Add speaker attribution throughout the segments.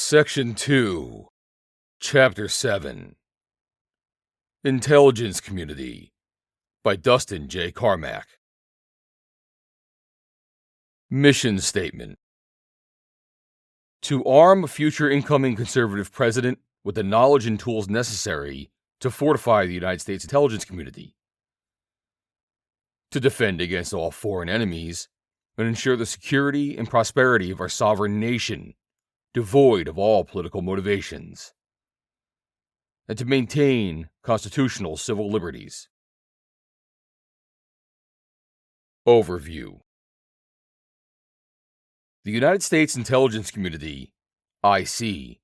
Speaker 1: Section 2, Chapter 7, Intelligence Community, by Dustin J. Carmack. Mission Statement: to arm a future incoming conservative president with the knowledge and tools necessary to fortify the United States intelligence community, to defend against all foreign enemies and ensure the security and prosperity of our sovereign nation, devoid of all political motivations, and to maintain constitutional civil liberties. Overview: the United States intelligence community, IC,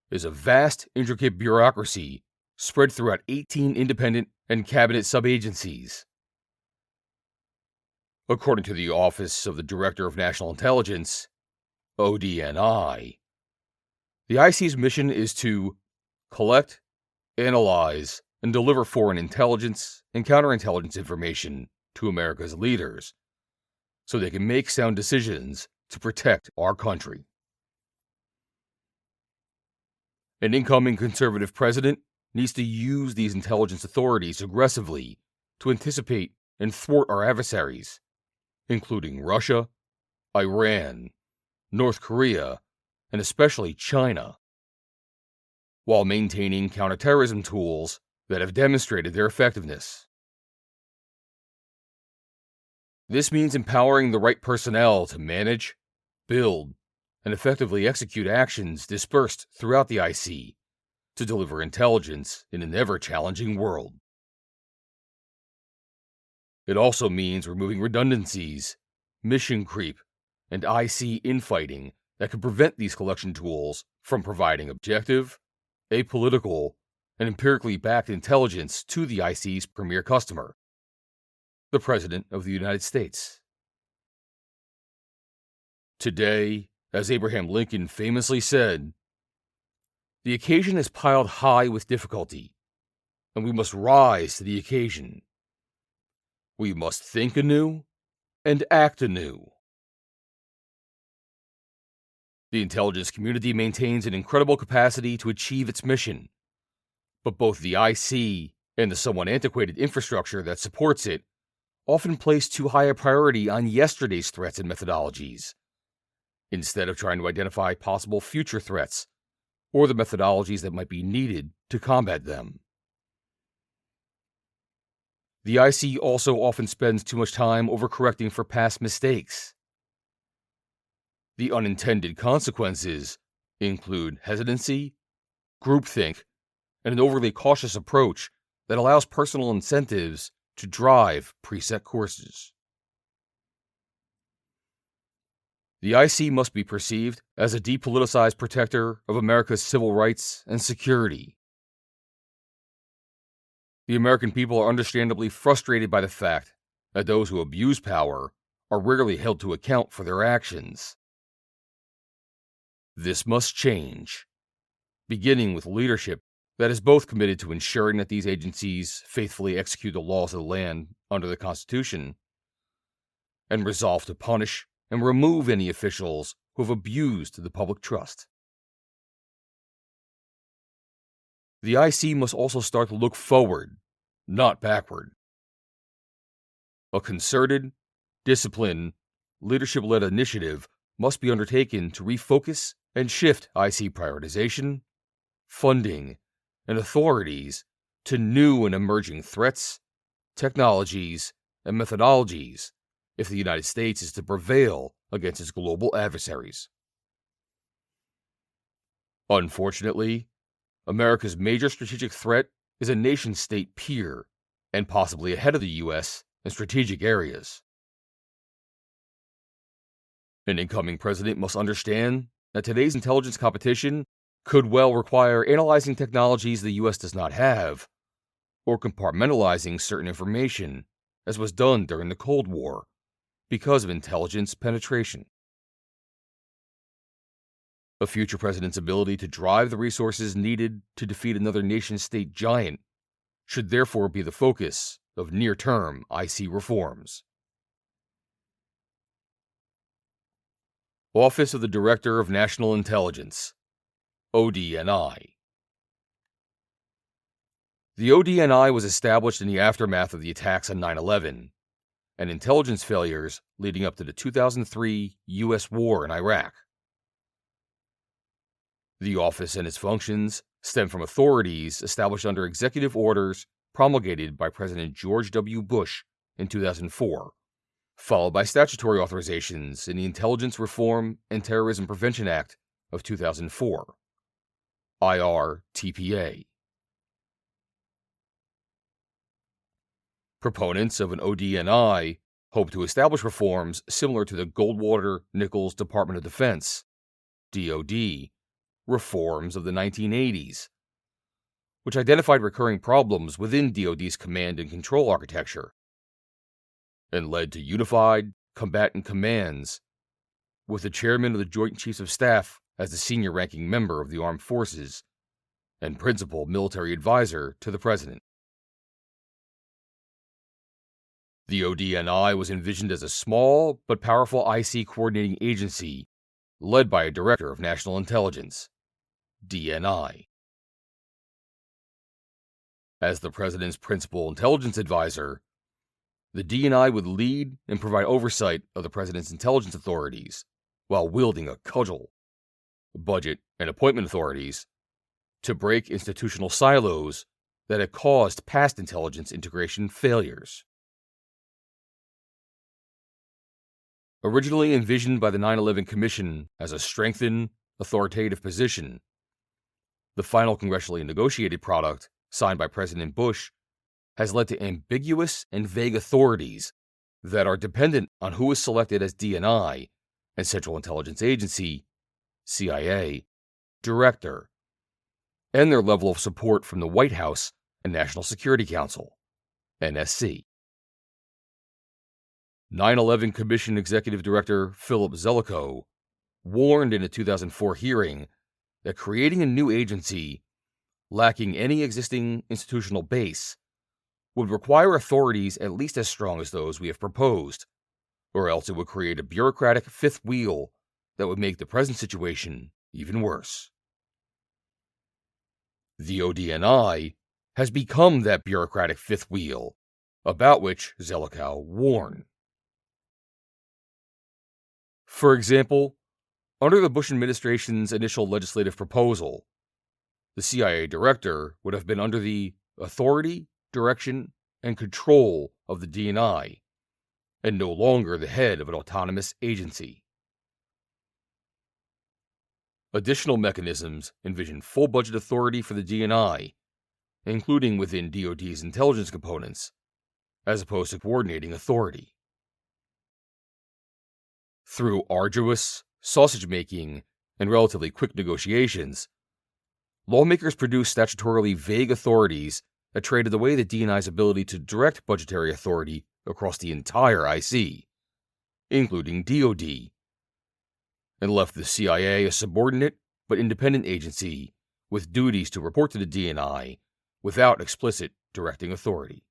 Speaker 1: is a vast, intricate bureaucracy spread throughout 18 independent and cabinet sub-agencies. According to the Office of the Director of National Intelligence, ODNI, the IC's mission is to collect, analyze, and deliver foreign intelligence and counterintelligence information to America's leaders so they can make sound decisions to protect our country. An incoming conservative president needs to use these intelligence authorities aggressively to anticipate and thwart our adversaries, including Russia, Iran, North Korea, and especially China, while maintaining counterterrorism tools that have demonstrated their effectiveness. This means empowering the right personnel to manage, build, and effectively execute actions dispersed throughout the IC to deliver intelligence in an ever-challenging world. It also means removing redundancies, mission creep, and IC infighting that could prevent these collection tools from providing objective, apolitical, and empirically backed intelligence to the IC's premier customer, the President of the United States. Today, as Abraham Lincoln famously said, "The occasion is piled high with difficulty, and we must rise to the occasion. We must think anew and act anew." The intelligence community maintains an incredible capacity to achieve its mission, but both the IC and the somewhat antiquated infrastructure that supports it often place too high a priority on yesterday's threats and methodologies, instead of trying to identify possible future threats or the methodologies that might be needed to combat them. The IC also often spends too much time overcorrecting for past mistakes. The unintended consequences include hesitancy, groupthink, and an overly cautious approach that allows personal incentives to drive preset courses. The IC must be perceived as a depoliticized protector of America's civil rights and security. The American people are understandably frustrated by the fact that those who abuse power are rarely held to account for their actions. This must change, beginning with leadership that is both committed to ensuring that these agencies faithfully execute the laws of the land under the Constitution, and resolve to punish and remove any officials who have abused the public trust. The IC must also start to look forward, not backward. A concerted, disciplined, leadership-led initiative must be undertaken to refocus and shift IC prioritization, funding, and authorities to new and emerging threats, technologies, and methodologies if the United States is to prevail against its global adversaries. Unfortunately, America's major strategic threat is a nation-state peer and possibly ahead of the U.S. in strategic areas. An incoming president must understand that today's intelligence competition could well require analyzing technologies the U.S. does not have, or compartmentalizing certain information, as was done during the Cold War, because of intelligence penetration. A future president's ability to drive the resources needed to defeat another nation-state giant should therefore be the focus of near-term IC reforms. Office of the Director of National Intelligence, ODNI. The ODNI was established in the aftermath of the attacks on 9/11 and intelligence failures leading up to the 2003 U.S. war in Iraq. The office and its functions stem from authorities established under executive orders promulgated by President George W. Bush in 2004, followed by statutory authorizations in the Intelligence Reform and Terrorism Prevention Act of 2004, IRTPA. Proponents of an ODNI hope to establish reforms similar to the Goldwater-Nichols Department of Defense, DoD, reforms of the 1980s, which identified recurring problems within DoD's command and control architecture, and led to unified combatant commands, with the chairman of the Joint Chiefs of Staff as the senior ranking member of the armed forces and principal military advisor to the president. The ODNI was envisioned as a small but powerful IC coordinating agency led by a Director of National Intelligence, DNI. As the President's principal intelligence advisor, the DNI would lead and provide oversight of the President's intelligence authorities while wielding a cudgel, budget, and appointment authorities to break institutional silos that had caused past intelligence integration failures. Originally envisioned by the 9/11 Commission as a strengthened, authoritative position, the final congressionally negotiated product, signed by President Bush, has led to ambiguous and vague authorities that are dependent on who is selected as DNI and Central Intelligence Agency, CIA, director, and their level of support from the White House and National Security Council, NSC. 9/11 Commission Executive Director Philip Zelikow warned in a 2004 hearing that creating a new agency lacking any existing institutional base would require authorities at least as strong as those we have proposed, or else it would create a bureaucratic fifth wheel that would make the present situation even worse. The ODNI has become that bureaucratic fifth wheel, about which Zelikow warned. For example, under the Bush administration's initial legislative proposal, the CIA director would have been under the authority, direction, and control of the DNI, and no longer the head of an autonomous agency. Additional mechanisms envision full budget authority for the DNI, including within DoD's intelligence components, as opposed to coordinating authority. Through arduous, sausage-making, and relatively quick negotiations, lawmakers produced statutorily vague authorities that traded away the DNI's ability to direct budgetary authority across the entire IC, including DoD, and left the CIA a subordinate but independent agency with duties to report to the DNI without explicit directing authority.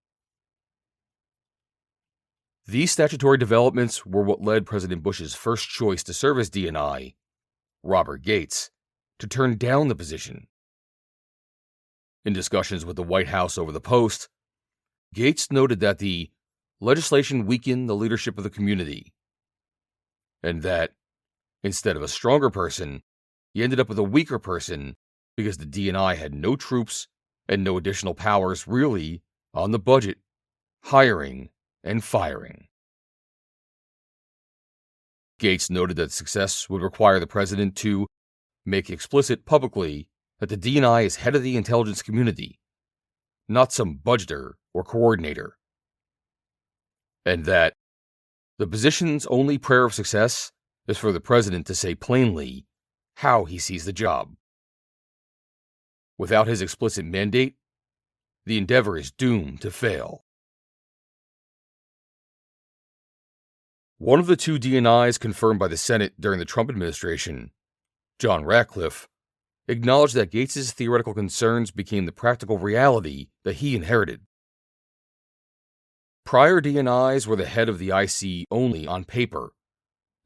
Speaker 1: These statutory developments were what led President Bush's first choice to serve as DNI, Robert Gates, to turn down the position. In discussions with the White House over the post, Gates noted that the legislation weakened the leadership of the community, and that, instead of a stronger person, he ended up with a weaker person because the DNI had no troops and no additional powers really on the budget, hiring, and firing. Gates noted that success would require the president to make explicit publicly that the DNI is head of the intelligence community, not some budgeter or coordinator, and that the position's only prayer of success is for the president to say plainly how he sees the job. Without his explicit mandate, the endeavor is doomed to fail. One of the two DNIs confirmed by the Senate during the Trump administration, John Ratcliffe, acknowledged that Gates's theoretical concerns became the practical reality that he inherited. Prior DNIs were the head of the IC only on paper,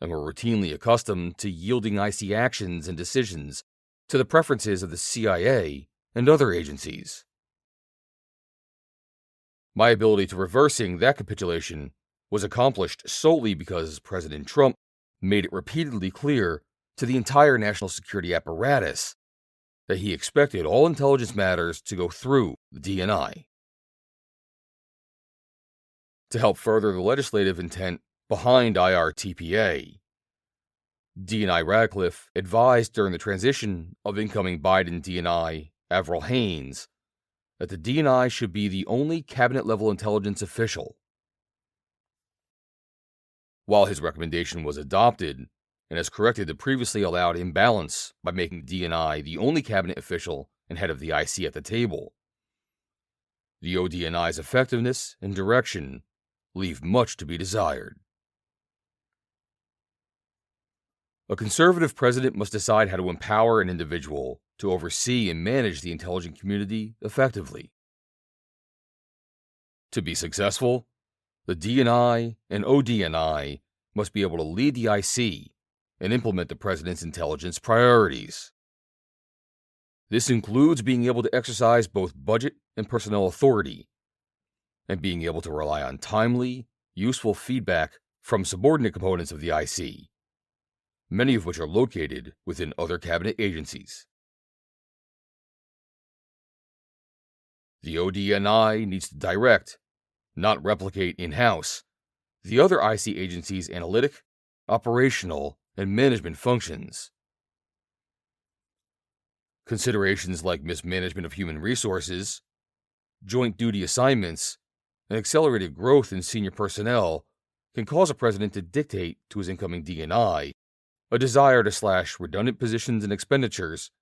Speaker 1: and were routinely accustomed to yielding IC actions and decisions to the preferences of the CIA and other agencies. My ability to reversing that capitulation was accomplished solely because President Trump made it repeatedly clear to the entire national security apparatus that he expected all intelligence matters to go through the DNI. To help further the legislative intent behind IRTPA, DNI Radcliffe advised during the transition of incoming Biden DNI Avril Haines that the DNI should be the only cabinet-level intelligence official. While his recommendation was adopted and has corrected the previously allowed imbalance by making DNI the only cabinet official and head of the IC at the table, the ODNI's effectiveness and direction leave much to be desired. A conservative president must decide how to empower an individual to oversee and manage the intelligence community effectively. To be successful, the DNI and ODNI must be able to lead the IC and implement the president's intelligence priorities. This includes being able to exercise both budget and personnel authority, and being able to rely on timely, useful feedback from subordinate components of the IC, many of which are located within other cabinet agencies. The ODNI needs to direct, not replicate in-house, the other IC agencies' analytic, operational, and management functions. Considerations like mismanagement of human resources, joint duty assignments, and accelerated growth in senior personnel can cause a president to dictate to his incoming DNI a desire to slash redundant positions and expenditures,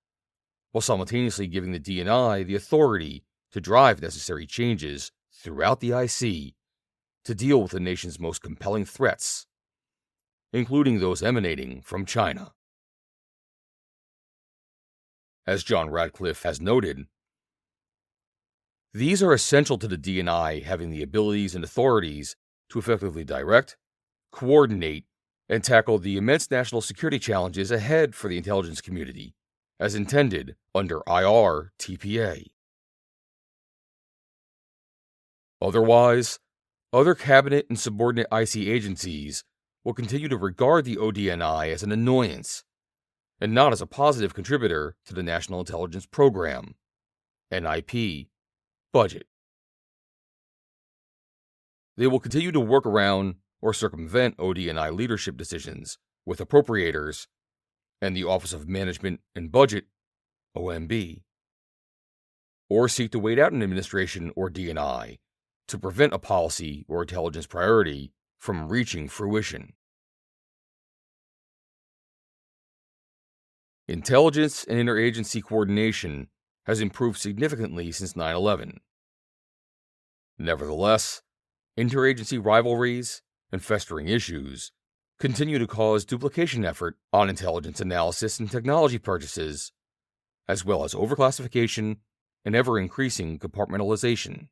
Speaker 1: while simultaneously giving the DNI the authority to drive necessary changes throughout the IC to deal with the nation's most compelling threats, including those emanating from China. As John Radcliffe has noted, these are essential to the DNI having the abilities and authorities to effectively direct, coordinate, and tackle the immense national security challenges ahead for the intelligence community, as intended under IRTPA. Otherwise, other cabinet and subordinate IC agencies will continue to regard the ODNI as an annoyance, and not as a positive contributor to the National Intelligence Program, NIP, budget. They will continue to work around or circumvent ODNI leadership decisions with appropriators and the Office of Management and Budget, OMB, or seek to wait out an administration or DNI to prevent a policy or intelligence priority from reaching fruition. Intelligence and interagency coordination has improved significantly since 9/11. Nevertheless, interagency rivalries and festering issues continue to cause duplication effort on intelligence analysis and technology purchases, as well as overclassification and ever-increasing compartmentalization.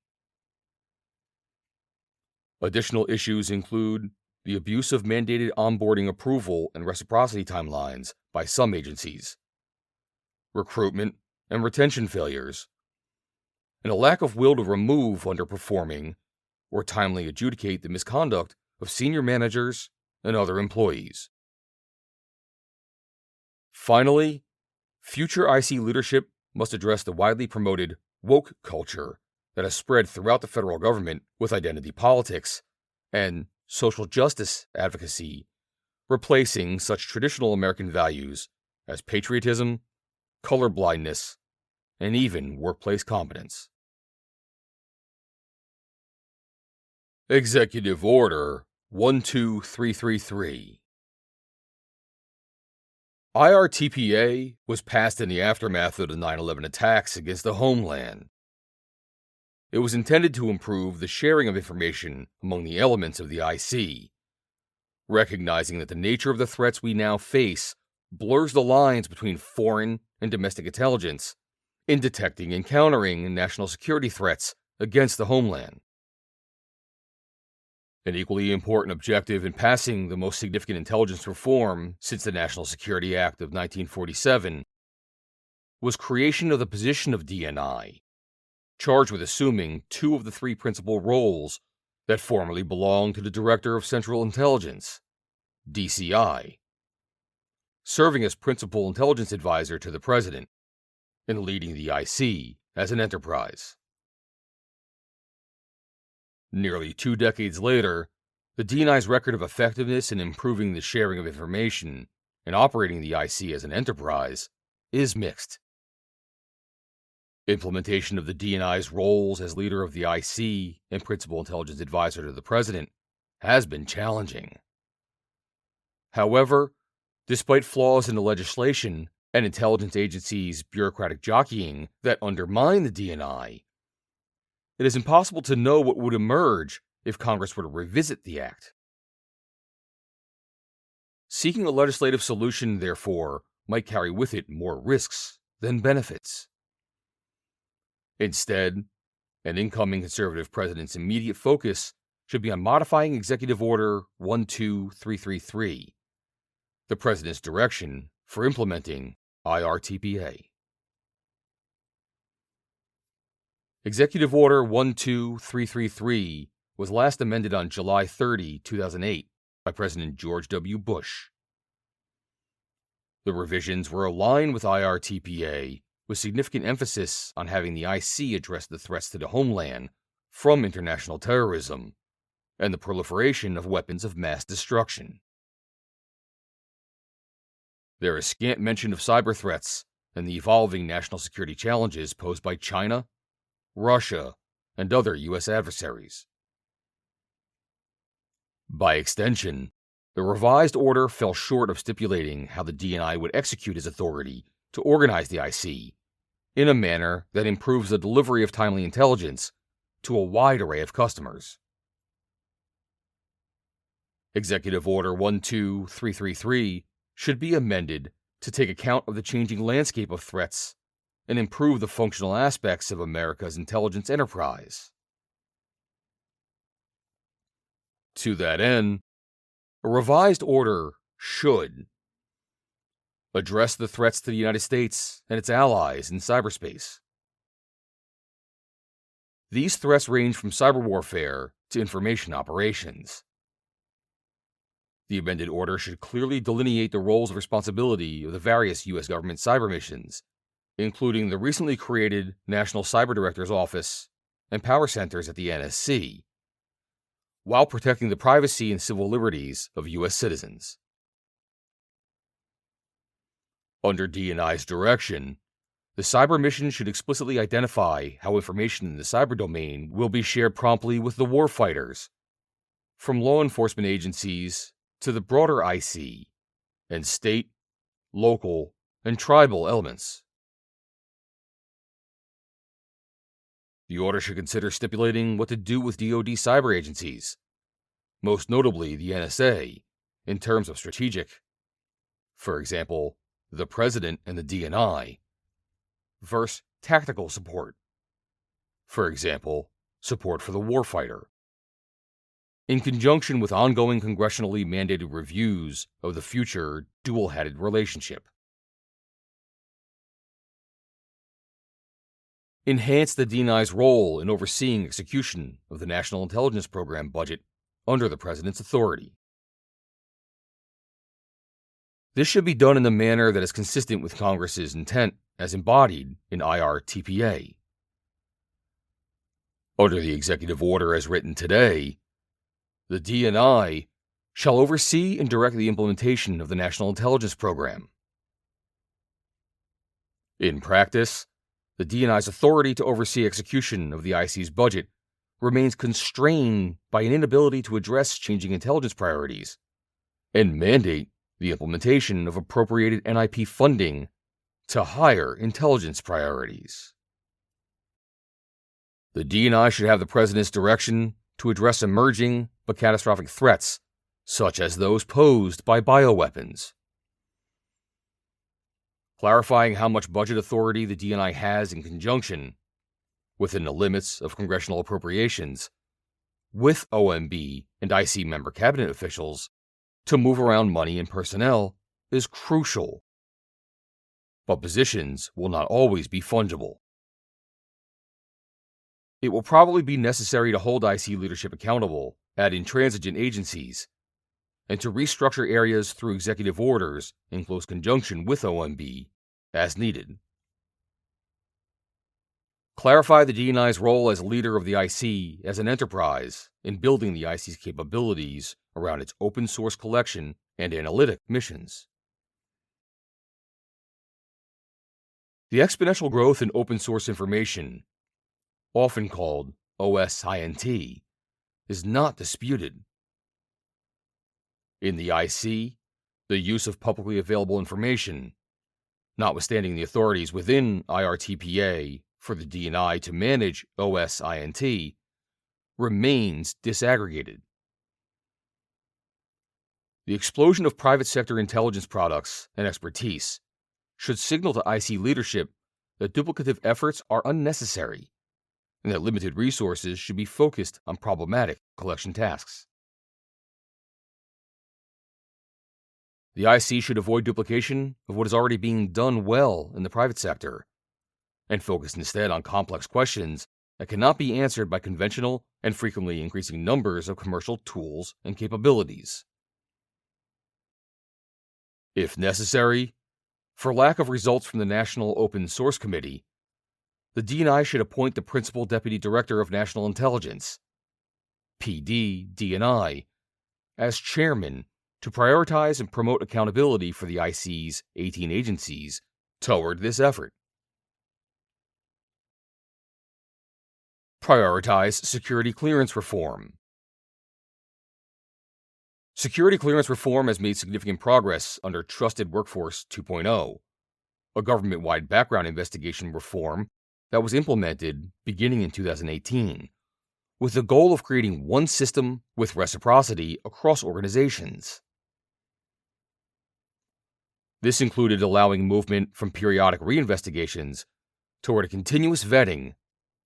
Speaker 1: Additional issues include the abuse of mandated onboarding approval and reciprocity timelines by some agencies, recruitment and retention failures, and a lack of will to remove underperforming or timely adjudicate the misconduct of senior managers and other employees. Finally, future IC leadership must address the widely promoted woke culture that has spread throughout the federal government with identity politics and social justice advocacy, replacing such traditional American values as patriotism, colorblindness, and even workplace competence. Executive Order 12333. IRTPA was passed in the aftermath of the 9/11 attacks against the homeland. It was intended to improve the sharing of information among the elements of the IC, recognizing that the nature of the threats we now face blurs the lines between foreign and domestic intelligence in detecting and countering national security threats against the homeland. An equally important objective in passing the most significant intelligence reform since the National Security Act of 1947 was creation of the position of DNI, charged with assuming two of the three principal roles that formerly belonged to the Director of Central Intelligence, DCI, serving as principal intelligence advisor to the President and leading the IC as an enterprise. Nearly 2 decades later, the DNI's record of effectiveness in improving the sharing of information and operating the IC as an enterprise is mixed. Implementation of the DNI's roles as leader of the IC and principal intelligence advisor to the President has been challenging. However, despite flaws in the legislation and intelligence agencies' bureaucratic jockeying that undermine the DNI, it is impossible to know what would emerge if Congress were to revisit the act. Seeking a legislative solution, therefore, might carry with it more risks than benefits. Instead, an incoming conservative president's immediate focus should be on modifying Executive Order 12333, the president's direction for implementing IRTPA. Executive Order 12333 was last amended on July 30, 2008 by President George W. Bush. The revisions were aligned with IRTPA, with significant emphasis on having the IC address the threats to the homeland from international terrorism and the proliferation of weapons of mass destruction. There is scant mention of cyber threats and the evolving national security challenges posed by China, Russia, and other U.S. adversaries. By extension, the revised order fell short of stipulating how the DNI would execute his authority to organize the IC in a manner that improves the delivery of timely intelligence to a wide array of customers. Executive Order 12333 should be amended to take account of the changing landscape of threats and improve the functional aspects of America's intelligence enterprise. To that end, a revised order should address the threats to the United States and its allies in cyberspace. These threats range from cyber warfare to information operations. The amended order should clearly delineate the roles of responsibility of the various U.S. government cyber missions, including the recently created National Cyber Director's Office and power centers at the NSC, while protecting the privacy and civil liberties of U.S. citizens. Under DNI's direction, the cyber mission should explicitly identify how information in the cyber domain will be shared promptly with the warfighters, from law enforcement agencies to the broader IC and state, local, and tribal elements. The order should consider stipulating what to do with DoD cyber agencies, most notably the NSA, in terms of strategic, for example, the President and the DNI, versus tactical support, for example, support for the warfighter, in conjunction with ongoing congressionally mandated reviews of the future dual-headed relationship. Enhance the DNI's role in overseeing execution of the National Intelligence Program budget under the President's authority. This should be done in a manner that is consistent with Congress's intent as embodied in IRTPA. Under the executive order as written today, the DNI shall oversee and direct the implementation of the National Intelligence Program. In practice, the DNI's authority to oversee execution of the IC's budget remains constrained by an inability to address changing intelligence priorities and mandate the implementation of appropriated NIP funding to higher intelligence priorities. The DNI should have the President's direction to address emerging but catastrophic threats, such as those posed by bioweapons. Clarifying how much budget authority the DNI has in conjunction, within the limits of congressional appropriations, with OMB and IC member cabinet officials to move around money and personnel is crucial. but positions will not always be fungible. It will probably be necessary to hold IC leadership accountable at intransigent agencies and to restructure areas through executive orders in close conjunction with OMB as needed. Clarify the DNI's role as leader of the IC as an enterprise in building the IC's capabilities around its open source collection and analytic missions. The exponential growth in open source information, often called OSINT, is not disputed. In the IC, the use of publicly available information, notwithstanding the authorities within IRTPA for the DNI to manage OSINT, remains disaggregated. The explosion of private sector intelligence products and expertise should signal to IC leadership that duplicative efforts are unnecessary and that limited resources should be focused on problematic collection tasks. The IC should avoid duplication of what is already being done well in the private sector and focus instead on complex questions that cannot be answered by conventional and frequently increasing numbers of commercial tools and capabilities. If necessary, for lack of results from the National Open Source Committee, the DNI should appoint the Principal Deputy Director of National Intelligence, PD DNI, as chairman to prioritize and promote accountability for the IC's 18 agencies toward this effort. Prioritize security clearance reform. Security clearance reform has made significant progress under Trusted Workforce 2.0, a government-wide background investigation reform that was implemented beginning in 2018, with the goal of creating one system with reciprocity across organizations. This included allowing movement from periodic reinvestigations toward a continuous vetting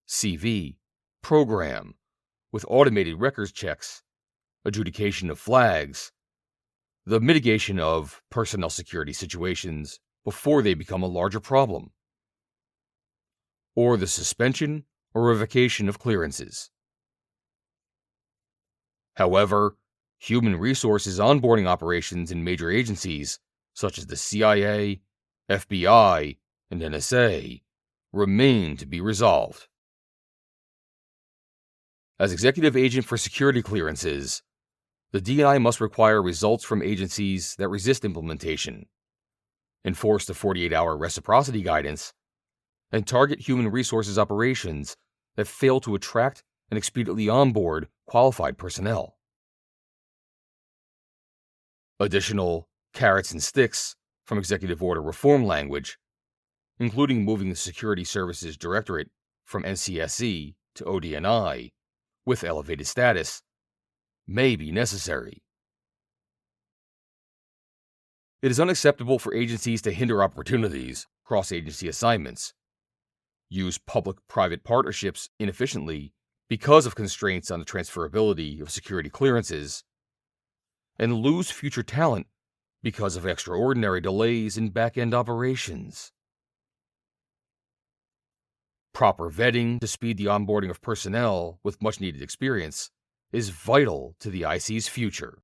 Speaker 1: (CV) program with automated records checks, adjudication of flags, the mitigation of personnel security situations before they become a larger problem, or the suspension or revocation of clearances. However, human resources onboarding operations in major agencies such as the CIA, FBI, and NSA remain to be resolved. As executive agent for security clearances, the DNI must require results from agencies that resist implementation, enforce the 48-hour reciprocity guidance, and target human resources operations that fail to attract and expediently onboard qualified personnel. Additional carrots and sticks from executive order reform language, including moving the Security Services Directorate from NCSC to ODNI with elevated status, may be necessary. It is unacceptable for agencies to hinder opportunities, cross-agency assignments, use public-private partnerships inefficiently because of constraints on the transferability of security clearances, and lose future talent because of extraordinary delays in back-end operations. Proper vetting to speed the onboarding of personnel with much-needed experience is vital to the IC's future.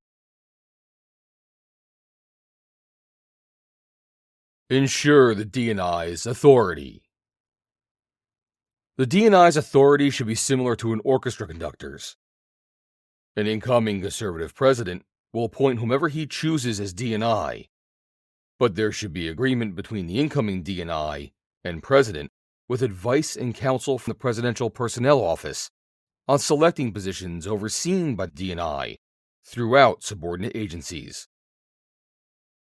Speaker 1: Ensure the DNI's authority. The DNI's authority should be similar to an orchestra conductor's. An incoming conservative president will appoint whomever he chooses as DNI, but there should be agreement between the incoming DNI and president with advice and counsel from the Presidential Personnel Office on selecting positions overseen by DNI throughout subordinate agencies,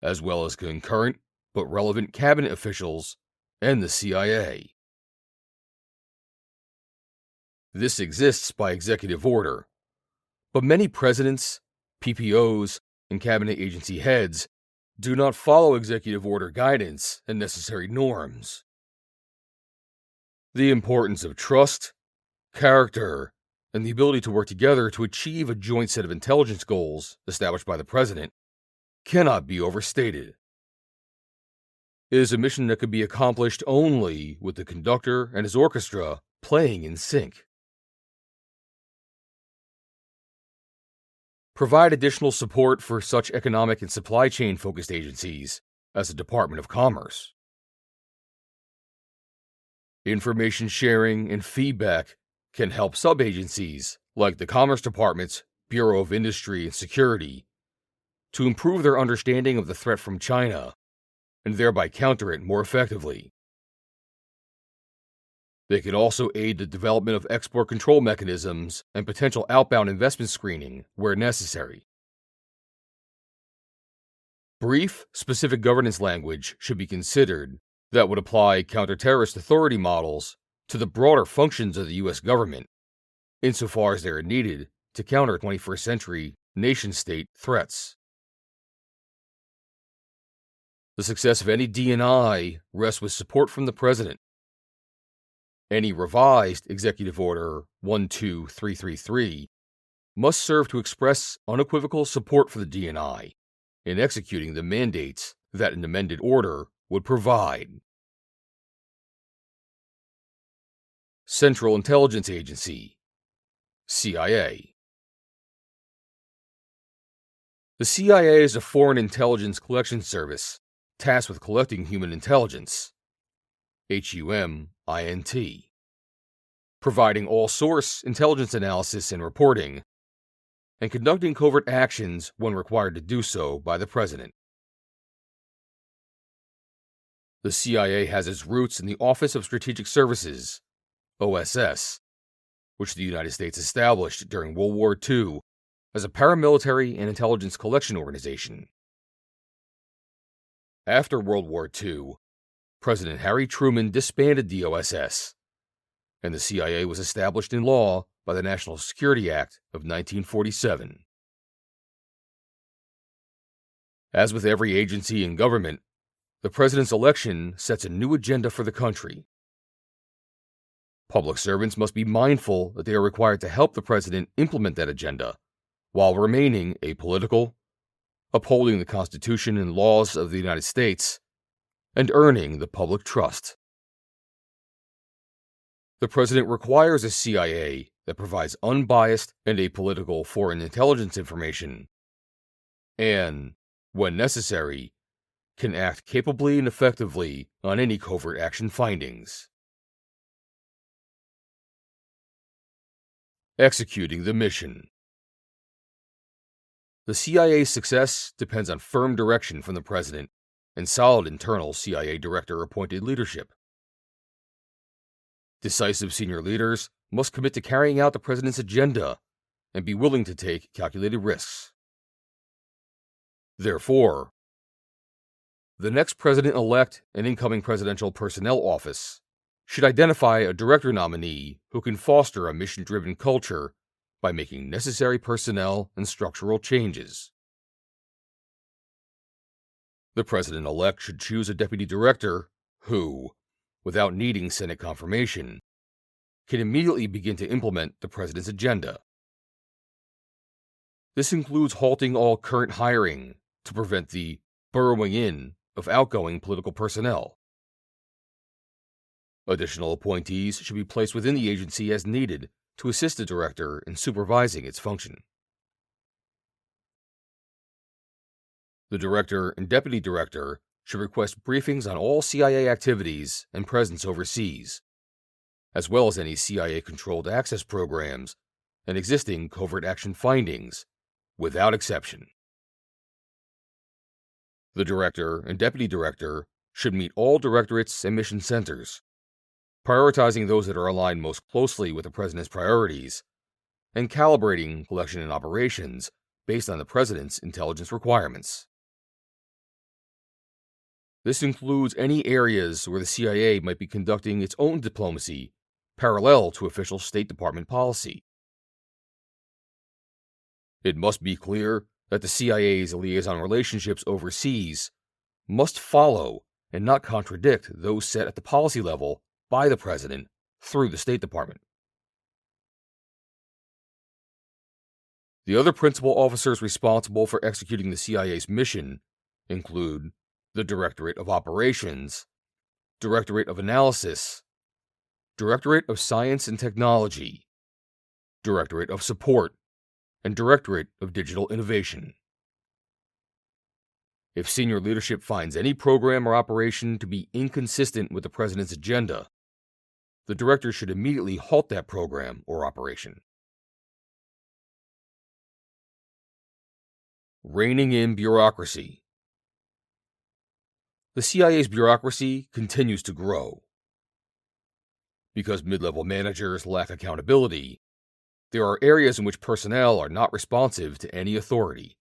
Speaker 1: as well as concurrent but relevant cabinet officials and the CIA. This exists by executive order, but many presidents, PPOs, and cabinet agency heads do not follow executive order guidance and necessary norms. The importance of trust, character, and the ability to work together to achieve a joint set of intelligence goals established by the president cannot be overstated. It is a mission that could be accomplished only with the conductor and his orchestra playing in sync. Provide additional support for such economic and supply chain focused agencies as the Department of Commerce. Information sharing and feedback can help sub-agencies like the Commerce Department's Bureau of Industry and Security to improve their understanding of the threat from China and thereby counter it more effectively. They can also aid the development of export control mechanisms and potential outbound investment screening where necessary. Brief, specific governance language should be considered that would apply counter-terrorist authority models to the broader functions of the U.S. government, insofar as they are needed to counter 21st century nation-state threats. The success of any D&I rests with support from the President. Any revised Executive Order 12333 must serve to express unequivocal support for the D&I in executing the mandates that an amended order would provide. Central Intelligence Agency, CIA. The CIA is a foreign intelligence collection service tasked with collecting human intelligence, HUMINT, providing all-source intelligence analysis and reporting, and conducting covert actions when required to do so by the President. The CIA has its roots in the Office of Strategic Services, OSS, which the United States established during World War II as a paramilitary and intelligence collection organization. After World War II, President Harry Truman disbanded the OSS, and the CIA was established in law by the National Security Act of 1947. As with every agency in government, the President's election sets a new agenda for the country. Public servants must be mindful that they are required to help the President implement that agenda, while remaining apolitical, upholding the Constitution and laws of the United States, and earning the public trust. The President requires a CIA that provides unbiased and apolitical foreign intelligence information, and, when necessary, can act capably and effectively on any covert action findings. Executing the mission. The CIA's success depends on firm direction from the President and solid internal CIA director-appointed leadership. Decisive senior leaders must commit to carrying out the President's agenda and be willing to take calculated risks. Therefore, the next President-elect and incoming Presidential Personnel Office should identify a director nominee who can foster a mission-driven culture by making necessary personnel and structural changes. The President-elect should choose a deputy director who, without needing Senate confirmation, can immediately begin to implement the President's agenda. This includes halting all current hiring to prevent the burrowing in of outgoing political personnel. Additional appointees should be placed within the agency as needed to assist the director in supervising its function. The director and deputy director should request briefings on all CIA activities and presence overseas, as well as any CIA-controlled access programs and existing covert action findings, without exception. The director and deputy director should meet all directorates and mission centers, prioritizing those that are aligned most closely with the President's priorities, and calibrating collection and operations based on the President's intelligence requirements. This includes any areas where the CIA might be conducting its own diplomacy parallel to official State Department policy. It must be clear that the CIA's liaison relationships overseas must follow and not contradict those set at the policy level by the President through the State Department. The other principal officers responsible for executing the CIA's mission include the Directorate of Operations, Directorate of Analysis, Directorate of Science and Technology, Directorate of Support, and Directorate of Digital Innovation. If senior leadership finds any program or operation to be inconsistent with the President's agenda, the director should immediately halt that program or operation. Reining in bureaucracy. The CIA's bureaucracy continues to grow. Because mid-level managers lack accountability, there are areas in which personnel are not responsive to any authority,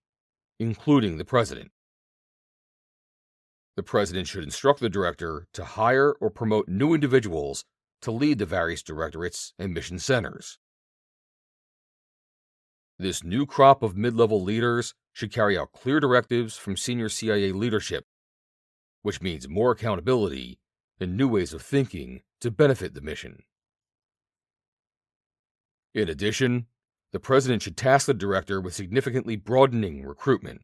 Speaker 1: including the President. The President should instruct the director to hire or promote new individuals to lead the various directorates and mission centers. This new crop of mid-level leaders should carry out clear directives from senior CIA leadership, which means more accountability and new ways of thinking to benefit the mission. In addition, the President should task the director with significantly broadening recruitment,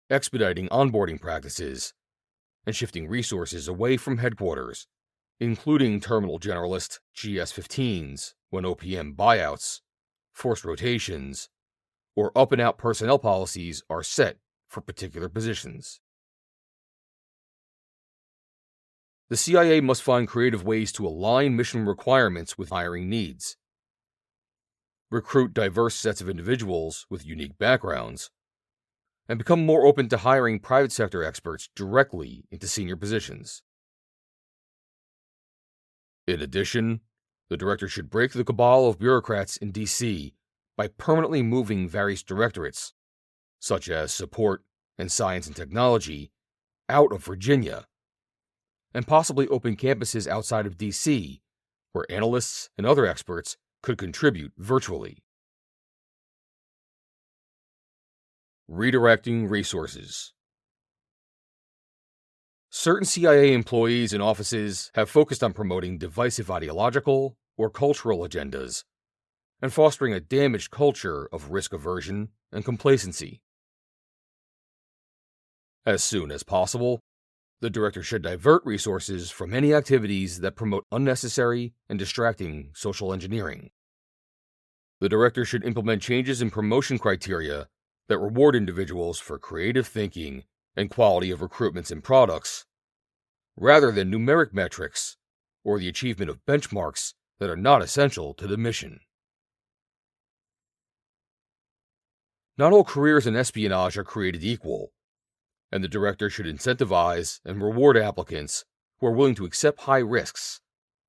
Speaker 1: expediting onboarding practices, and shifting resources away from headquarters, including terminal generalist GS-15s when OPM buyouts, forced rotations, or up-and-out personnel policies are set for particular positions. The CIA must find creative ways to align mission requirements with hiring needs, recruit diverse sets of individuals with unique backgrounds, and become more open to hiring private sector experts directly into senior positions. In addition, the director should break the cabal of bureaucrats in D.C. by permanently moving various directorates, such as Support and Science and Technology, out of Virginia, and possibly open campuses outside of D.C. where analysts and other experts could contribute virtually. Redirecting resources. Certain CIA employees and offices have focused on promoting divisive ideological or cultural agendas and fostering a damaged culture of risk aversion and complacency. As soon as possible, the director should divert resources from any activities that promote unnecessary and distracting social engineering. The director should implement changes in promotion criteria that reward individuals for creative thinking and quality of recruitments and products, rather than numeric metrics or the achievement of benchmarks that are not essential to the mission. Not all careers in espionage are created equal, and the director should incentivize and reward applicants who are willing to accept high risks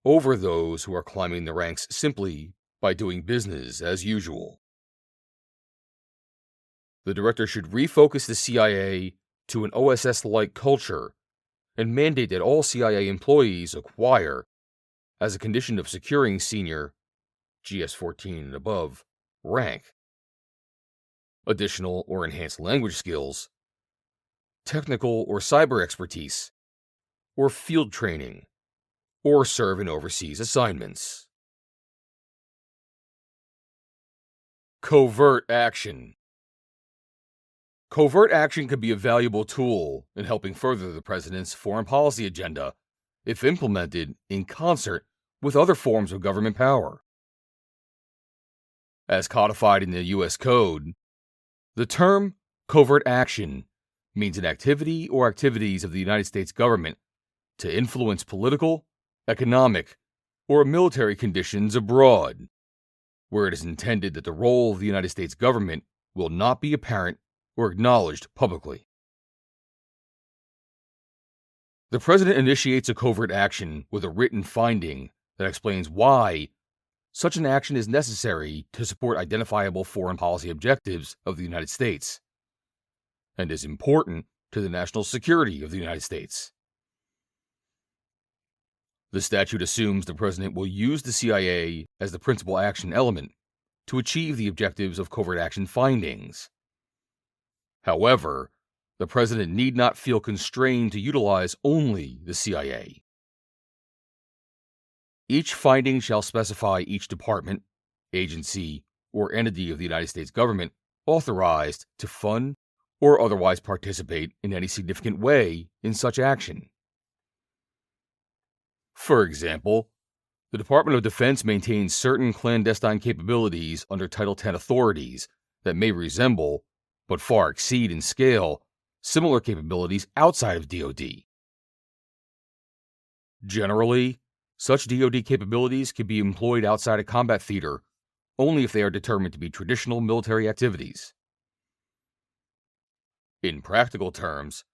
Speaker 1: over those who are climbing the ranks simply by doing business as usual. The director should refocus the CIA to an OSS-like culture and mandate that all CIA employees acquire, as a condition of securing senior GS-14 and above rank, additional or enhanced language skills, technical or cyber expertise, or field training, or serve in overseas assignments. Covert action. Covert action could be a valuable tool in helping further the President's foreign policy agenda if implemented in concert with other forms of government power. As codified in the U.S. Code, the term covert action means an activity or activities of the United States government to influence political, economic, or military conditions abroad, where it is intended that the role of the United States government will not be apparent or acknowledged publicly. The President initiates a covert action with a written finding that explains why such an action is necessary to support identifiable foreign policy objectives of the United States and is important to the national security of the United States. The statute assumes the President will use the CIA as the principal action element to achieve the objectives of covert action findings. However, the President need not feel constrained to utilize only the CIA. Each finding shall specify each department, agency, or entity of the United States government authorized to fund or otherwise participate in any significant way in such action. For example, the Department of Defense maintains certain clandestine capabilities under Title X authorities that may resemble, but far exceed in scale, similar capabilities outside of DoD. Generally, such DoD capabilities can be employed outside a combat theater only if they are determined to be traditional military activities. In practical terms,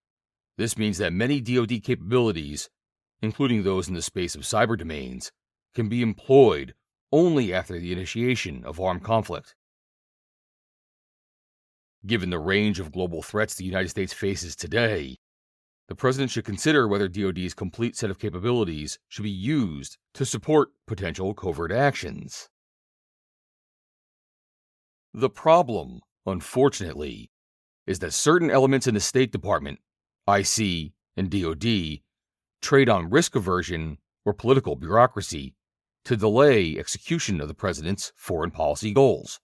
Speaker 1: this means that many DoD capabilities, including those in the space of cyber domains, can be employed only after the initiation of armed conflict. Given the range of global threats the United States faces today, the President should consider whether DoD's complete set of capabilities should be used to support potential covert actions. The problem, unfortunately, is that certain elements in the State Department, IC, and DoD trade on risk aversion or political bureaucracy to delay execution of the President's foreign policy goals.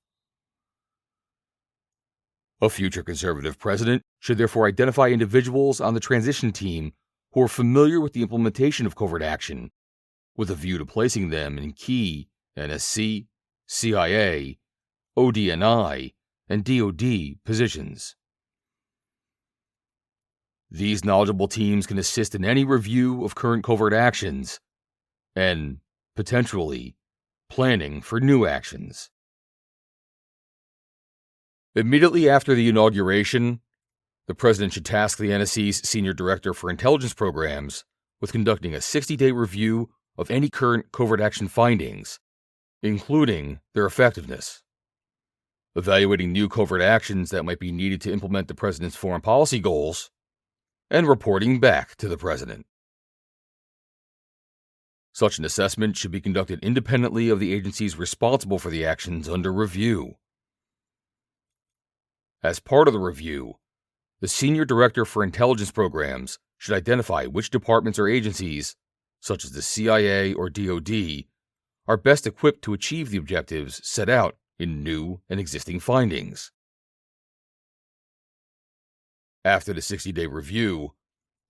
Speaker 1: A future conservative president should therefore identify individuals on the transition team who are familiar with the implementation of covert action, with a view to placing them in key NSC, CIA, ODNI, and DoD positions. These knowledgeable teams can assist in any review of current covert actions and, potentially, planning for new actions. Immediately after the inauguration, the President should task the NSC's Senior Director for Intelligence Programs with conducting a 60-day review of any current covert action findings, including their effectiveness, evaluating new covert actions that might be needed to implement the President's foreign policy goals, and reporting back to the President. Such an assessment should be conducted independently of the agencies responsible for the actions under review. As part of the review, the Senior Director for Intelligence Programs should identify which departments or agencies, such as the CIA or DoD, are best equipped to achieve the objectives set out in new and existing findings. After the 60-day review,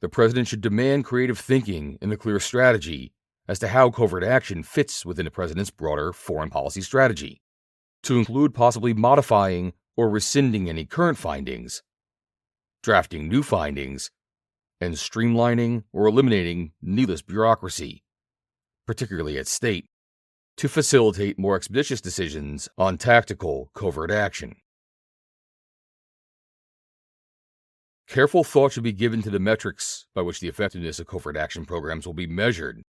Speaker 1: the President should demand creative thinking and a clear strategy as to how covert action fits within the President's broader foreign policy strategy, to include possibly modifying or rescinding any current findings, drafting new findings, and streamlining or eliminating needless bureaucracy, particularly at state, to facilitate more expeditious decisions on tactical covert action. Careful thought should be given to the metrics by which the effectiveness of covert action programs will be measured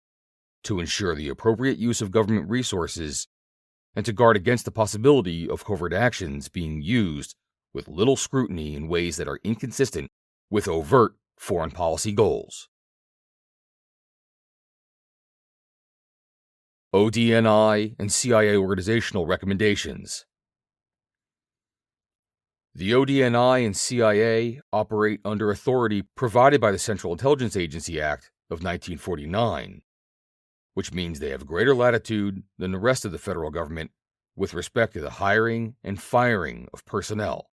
Speaker 1: to ensure the appropriate use of government resources and to guard against the possibility of covert actions being used with little scrutiny in ways that are inconsistent with overt foreign policy goals. ODNI and CIA organizational recommendations. The ODNI and CIA operate under authority provided by the Central Intelligence Agency Act of 1949, which means they have greater latitude than the rest of the federal government with respect to the hiring and firing of personnel.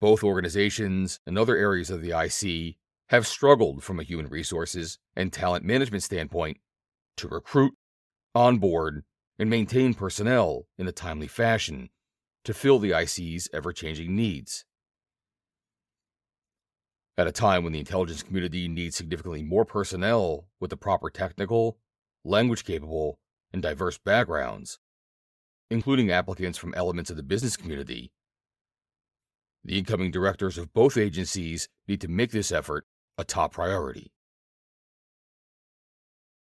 Speaker 1: Both organizations and other areas of the IC have struggled from a human resources and talent management standpoint to recruit, onboard, and maintain personnel in a timely fashion to fill the IC's ever-changing needs. At a time when the intelligence community needs significantly more personnel with the proper technical, language-capable, and diverse backgrounds, including applicants from elements of the business community, the incoming directors of both agencies need to make this effort a top priority.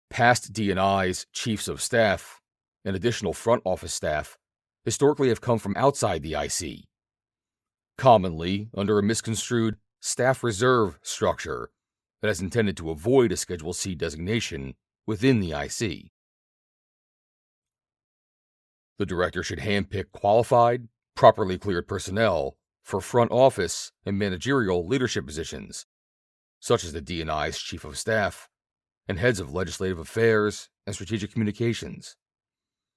Speaker 1: Past D&I's chiefs of staff and additional front office staff historically have come from outside the IC, commonly under a misconstrued staff reserve structure that is intended to avoid a Schedule C designation within the IC. The director should handpick qualified, properly cleared personnel for front office and managerial leadership positions, such as the D&I's chief of staff and heads of legislative affairs and strategic communications,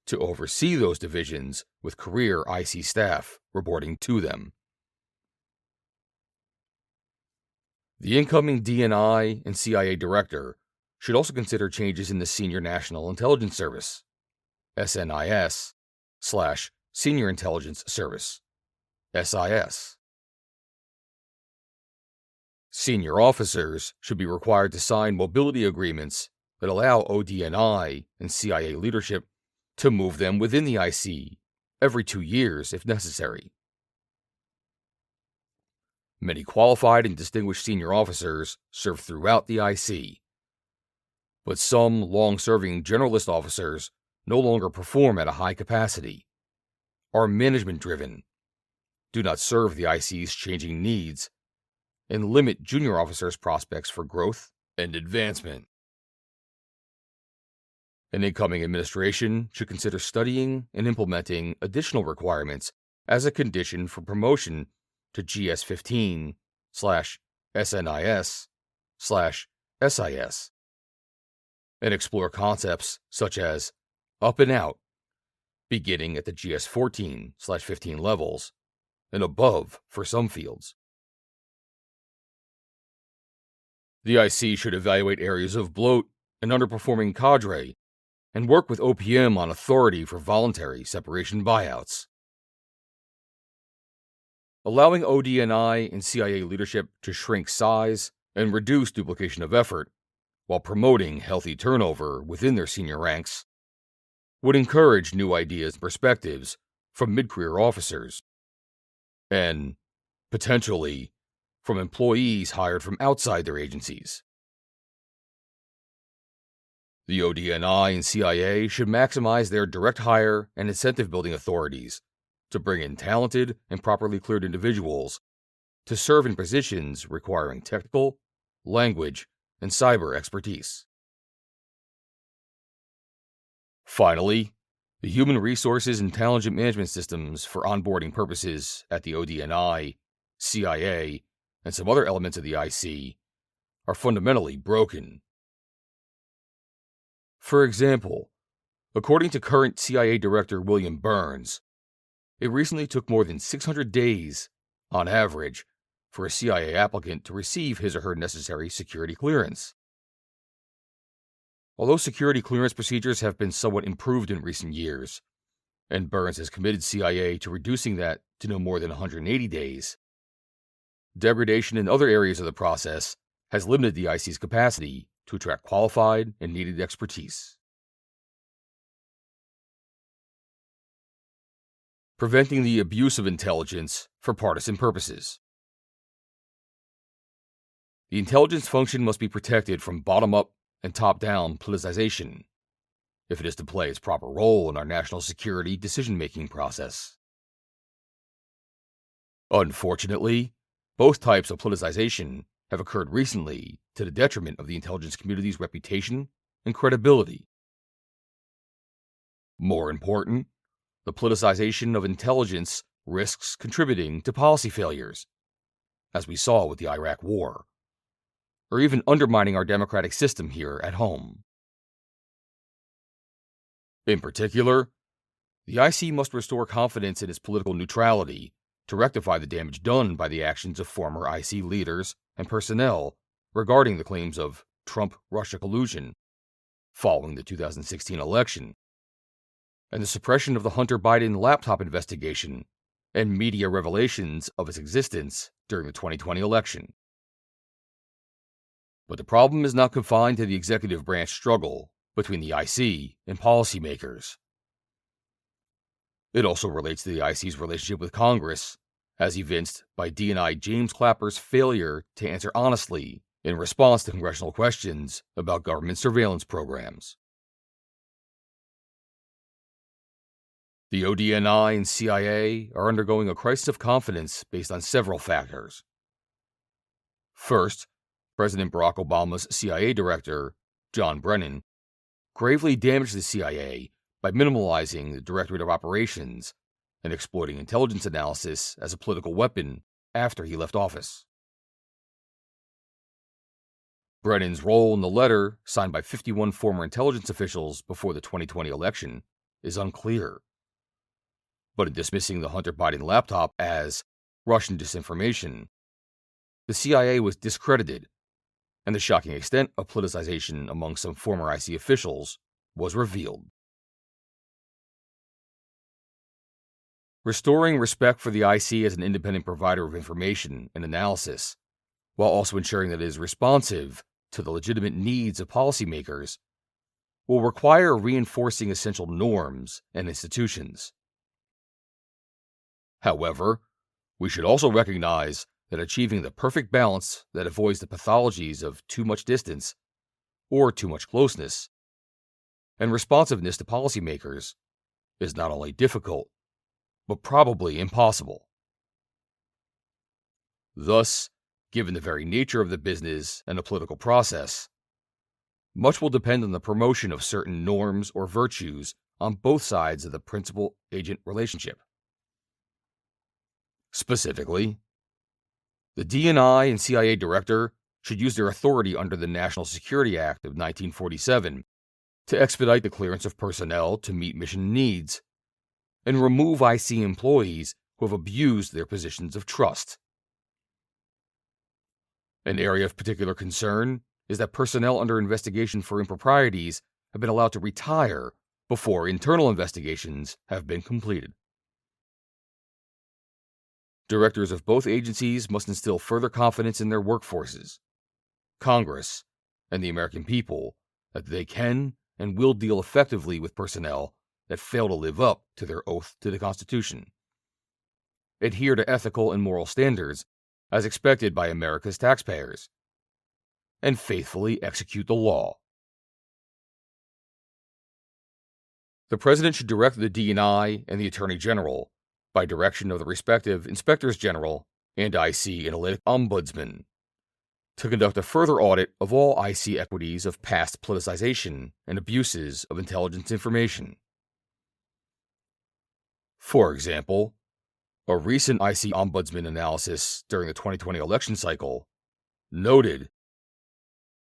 Speaker 1: to oversee those divisions with career IC staff reporting to them. The incoming DNI and CIA director should also consider changes in the Senior National Intelligence Service, SNIS, / Senior Intelligence Service, SIS. Senior officers should be required to sign mobility agreements that allow ODNI and CIA leadership to move them within the IC every 2 years if necessary. Many qualified and distinguished senior officers serve throughout the IC, but some long-serving generalist officers no longer perform at a high capacity, are management-driven, do not serve the IC's changing needs, and limit junior officers' prospects for growth and advancement. An incoming administration should consider studying and implementing additional requirements as a condition for promotion to GS-15 / SNIS / SIS, and explore concepts such as up and out, beginning at the GS-14 / 15 levels, and above for some fields. The IC should evaluate areas of bloat and underperforming cadre and work with OPM on authority for voluntary separation buyouts. Allowing ODNI and CIA leadership to shrink size and reduce duplication of effort while promoting healthy turnover within their senior ranks would encourage new ideas and perspectives from mid-career officers and, potentially, from employees hired from outside their agencies. The ODNI and CIA should maximize their direct hire and incentive-building authorities to bring in talented and properly cleared individuals to serve in positions requiring technical, language, and cyber expertise. Finally, the human resources and talent management systems for onboarding purposes at the ODNI, CIA, and some other elements of the IC are fundamentally broken. For example, according to current CIA Director William Burns, it recently took more than 600 days, on average, for a CIA applicant to receive his or her necessary security clearance. Although security clearance procedures have been somewhat improved in recent years, and Burns has committed CIA to reducing that to no more than 180 days, degradation in other areas of the process has limited the IC's capacity to attract qualified and needed expertise. Preventing the abuse of intelligence for partisan purposes. The intelligence function must be protected from bottom-up and top-down politicization if it is to play its proper role in our national security decision-making process. Unfortunately, both types of politicization have occurred recently to the detriment of the intelligence community's reputation and credibility. More important, the politicization of intelligence risks contributing to policy failures, as we saw with the Iraq War, or even undermining our democratic system here at home. In particular, the IC must restore confidence in its political neutrality to rectify the damage done by the actions of former IC leaders and personnel regarding the claims of Trump-Russia collusion following the 2016 election, and the suppression of the Hunter Biden laptop investigation and media revelations of its existence during the 2020 election. But the problem is not confined to the executive branch struggle between the IC and policymakers. It also relates to the IC's relationship with Congress, as evinced by DNI James Clapper's failure to answer honestly in response to congressional questions about government surveillance programs. The ODNI and CIA are undergoing a crisis of confidence based on several factors. First, President Barack Obama's CIA director, John Brennan, gravely damaged the CIA by minimalizing the Directorate of Operations and exploiting intelligence analysis as a political weapon after he left office. Brennan's role in the letter signed by 51 former intelligence officials before the 2020 election is unclear. But in dismissing the Hunter Biden laptop as Russian disinformation, the CIA was discredited, and the shocking extent of politicization among some former IC officials was revealed. Restoring respect for the IC as an independent provider of information and analysis, while also ensuring that it is responsive to the legitimate needs of policymakers, will require reinforcing essential norms and institutions. However, we should also recognize that achieving the perfect balance that avoids the pathologies of too much distance or too much closeness and responsiveness to policymakers is not only difficult, but probably impossible. Thus, given the very nature of the business and the political process, much will depend on the promotion of certain norms or virtues on both sides of the principal-agent relationship. Specifically, the DNI and CIA director should use their authority under the National Security Act of 1947 to expedite the clearance of personnel to meet mission needs and remove IC employees who have abused their positions of trust. An area of particular concern is that personnel under investigation for improprieties have been allowed to retire before internal investigations have been completed. Directors of both agencies must instill further confidence in their workforces, Congress, and the American people that they can and will deal effectively with personnel that fail to live up to their oath to the Constitution, adhere to ethical and moral standards as expected by America's taxpayers, and faithfully execute the law. The President should direct the DNI and the Attorney General, by direction of the respective Inspectors General and IC Analytic Ombudsman, to conduct a further audit of all IC equities of past politicization and abuses of intelligence information. For example, a recent IC Ombudsman analysis during the 2020 election cycle noted,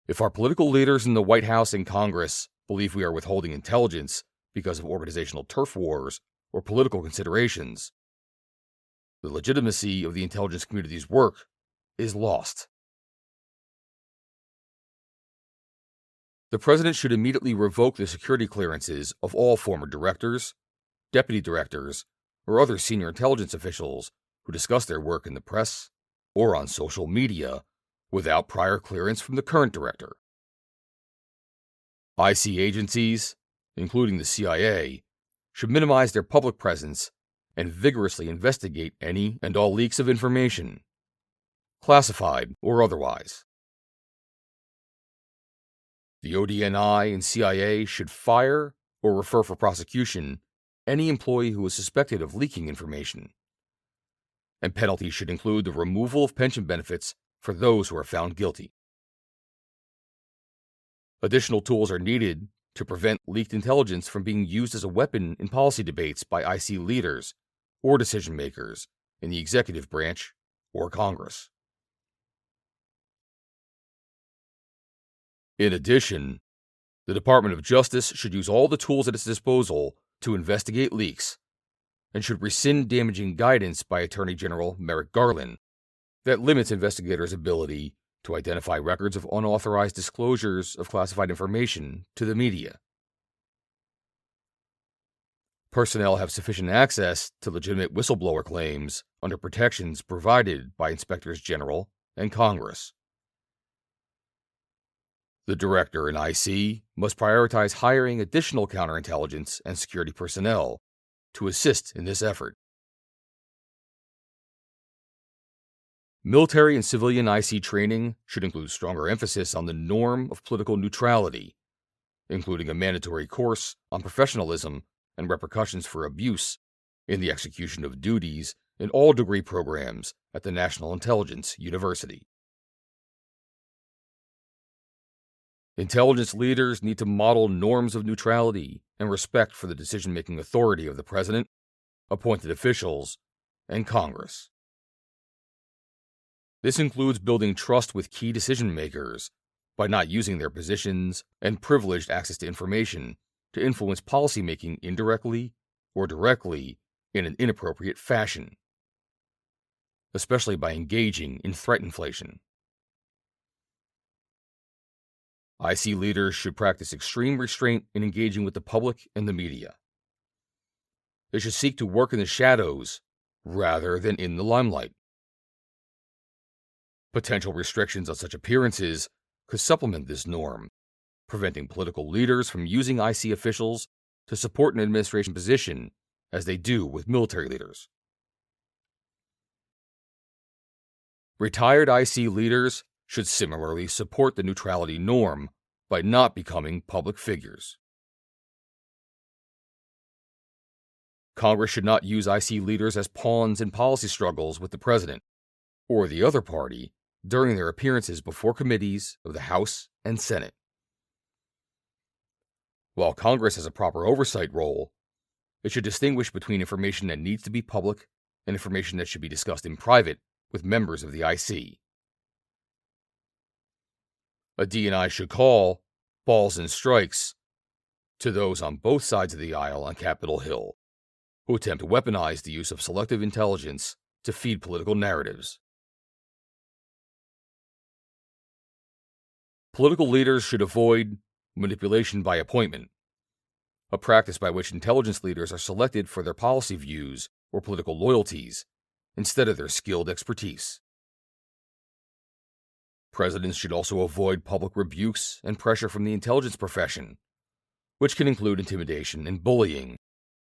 Speaker 1: if our political leaders in the White House and Congress believe we are withholding intelligence because of organizational turf wars or political considerations, the legitimacy of the intelligence community's work is lost. The President should immediately revoke the security clearances of all former directors, deputy directors, or other senior intelligence officials who discuss their work in the press or on social media without prior clearance from the current director. IC agencies, including the CIA, should minimize their public presence and vigorously investigate any and all leaks of information, classified or otherwise. The ODNI and CIA should fire or refer for prosecution any employee who is suspected of leaking information, and penalties should include the removal of pension benefits for those who are found guilty. Additional tools are needed to prevent leaked intelligence from being used as a weapon in policy debates by IC leaders or decision makers in the executive branch or Congress. In addition, the Department of Justice should use all the tools at its disposal to investigate leaks and should rescind damaging guidance by Attorney General Merrick Garland that limits investigators' ability to identify records of unauthorized disclosures of classified information to the media. Personnel have sufficient access to legitimate whistleblower claims under protections provided by Inspectors General and Congress. The Director and IC must prioritize hiring additional counterintelligence and security personnel to assist in this effort. Military and civilian IC training should include stronger emphasis on the norm of political neutrality, including a mandatory course on professionalism and repercussions for abuse in the execution of duties in all degree programs at the National Intelligence University. Intelligence leaders need to model norms of neutrality and respect for the decision-making authority of the President, appointed officials, and Congress. This includes building trust with key decision-makers by not using their positions and privileged access to information to influence policymaking indirectly or directly in an inappropriate fashion. especially by engaging in threat inflation. IC leaders should practice extreme restraint in engaging with the public and the media. They should seek to work in the shadows rather than in the limelight. Potential restrictions on such appearances could supplement this norm, preventing political leaders from using IC officials to support an administration position as they do with military leaders. Retired IC leaders should similarly support the neutrality norm by not becoming public figures. Congress should not use IC leaders as pawns in policy struggles with the president or the other party during their appearances before committees of the House and Senate. While Congress has a proper oversight role, it should distinguish between information that needs to be public and information that should be discussed in private with members of the IC. A DNI should call balls and strikes to those on both sides of the aisle on Capitol Hill who attempt to weaponize the use of selective intelligence to feed political narratives. Political leaders should avoid manipulation by appointment, a practice by which intelligence leaders are selected for their policy views or political loyalties instead of their skilled expertise. Presidents should also avoid public rebukes and pressure from the intelligence profession, which can include intimidation and bullying,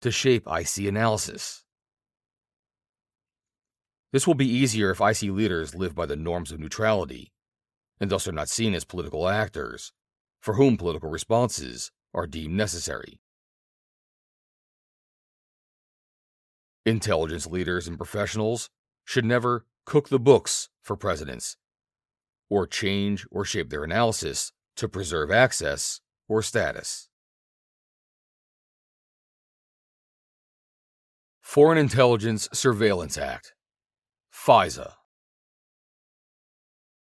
Speaker 1: to shape IC analysis. This will be easier if IC leaders live by the norms of neutrality, and thus are not seen as political actors, for whom political responses are deemed necessary. Intelligence leaders and professionals should never cook the books for presidents, or change or shape their analysis to preserve access or status. Foreign Intelligence Surveillance Act, FISA.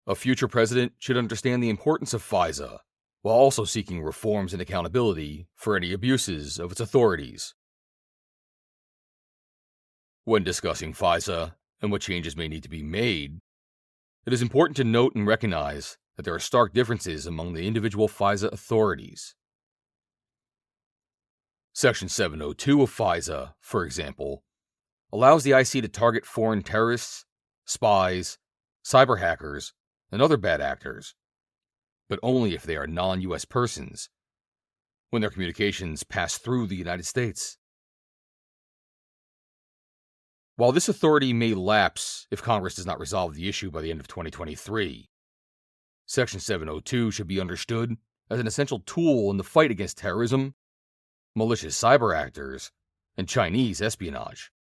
Speaker 1: A future president should understand the importance of FISA, while also seeking reforms and accountability for any abuses of its authorities. When discussing FISA and what changes may need to be made, it is important to note and recognize that there are stark differences among the individual FISA authorities. Section 702 of FISA, for example, allows the IC to target foreign terrorists, spies, cyber hackers, and other bad actors, but only if they are non-US persons, when their communications pass through the United States. While this authority may lapse if Congress does not resolve the issue by the end of 2023, Section 702 should be understood as an essential tool in the fight against terrorism, malicious cyber actors, and Chinese espionage.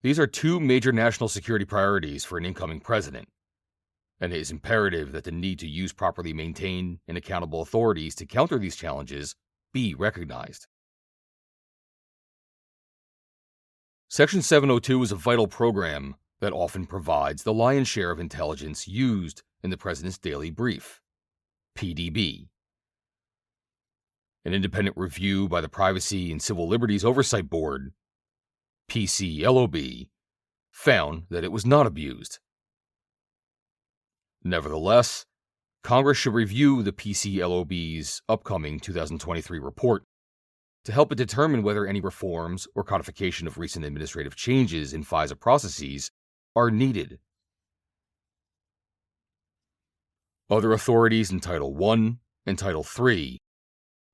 Speaker 1: These are two major national security priorities for an incoming president, and it is imperative that the need to use properly maintained and accountable authorities to counter these challenges be recognized. Section 702 is a vital program that often provides the lion's share of intelligence used in the President's Daily Brief, PDB. An independent review by the Privacy and Civil Liberties Oversight Board, PCLOB, found that it was not abused. Nevertheless, Congress should review the PCLOB's upcoming 2023 report to help it determine whether any reforms or codification of recent administrative changes in FISA processes are needed. Other authorities in Title I and Title III,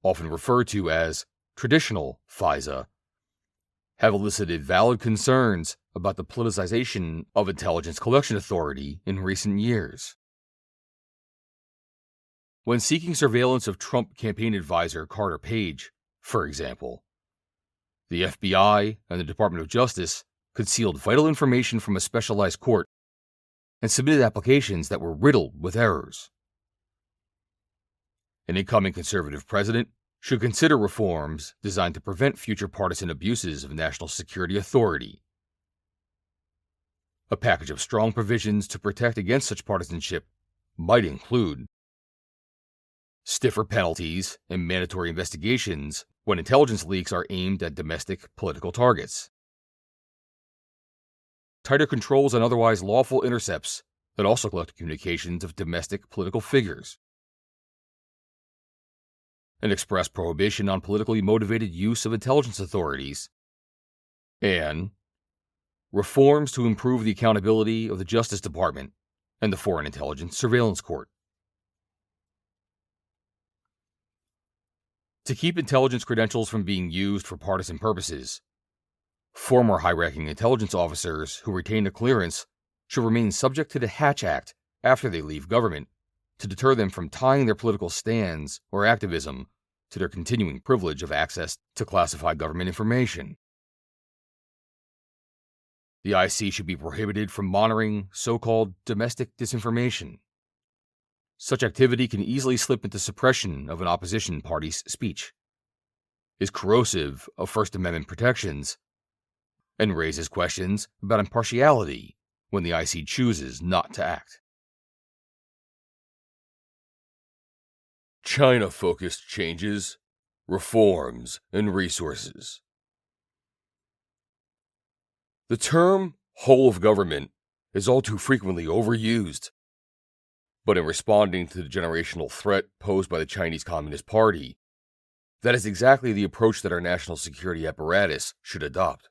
Speaker 1: often referred to as traditional FISA, have elicited valid concerns about the politicization of intelligence collection authority in recent years. When seeking surveillance of Trump campaign advisor Carter Page, for example, the FBI and the Department of Justice concealed vital information from a specialized court and submitted applications that were riddled with errors. An incoming conservative president should consider reforms designed to prevent future partisan abuses of national security authority. A package of strong provisions to protect against such partisanship might include stiffer penalties and mandatory investigations when intelligence leaks are aimed at domestic political targets, tighter controls on otherwise lawful intercepts that also collect communications of domestic political figures, an express prohibition on politically motivated use of intelligence authorities, and reforms to improve the accountability of the Justice Department and the Foreign Intelligence Surveillance Court. To keep intelligence credentials from being used for partisan purposes, former high-ranking intelligence officers who retain a clearance should remain subject to the Hatch Act after they leave government to deter them from tying their political stands or activism to their continuing privilege of access to classified government information. The IC should be prohibited from monitoring so-called domestic disinformation. Such activity can easily slip into suppression of an opposition party's speech, is corrosive of First Amendment protections, and raises questions about impartiality when the IC chooses not to act. China-focused changes, reforms, and resources. The term whole of government is all too frequently overused. But in responding to the generational threat posed by the Chinese Communist Party, that is exactly the approach that our national security apparatus should adopt.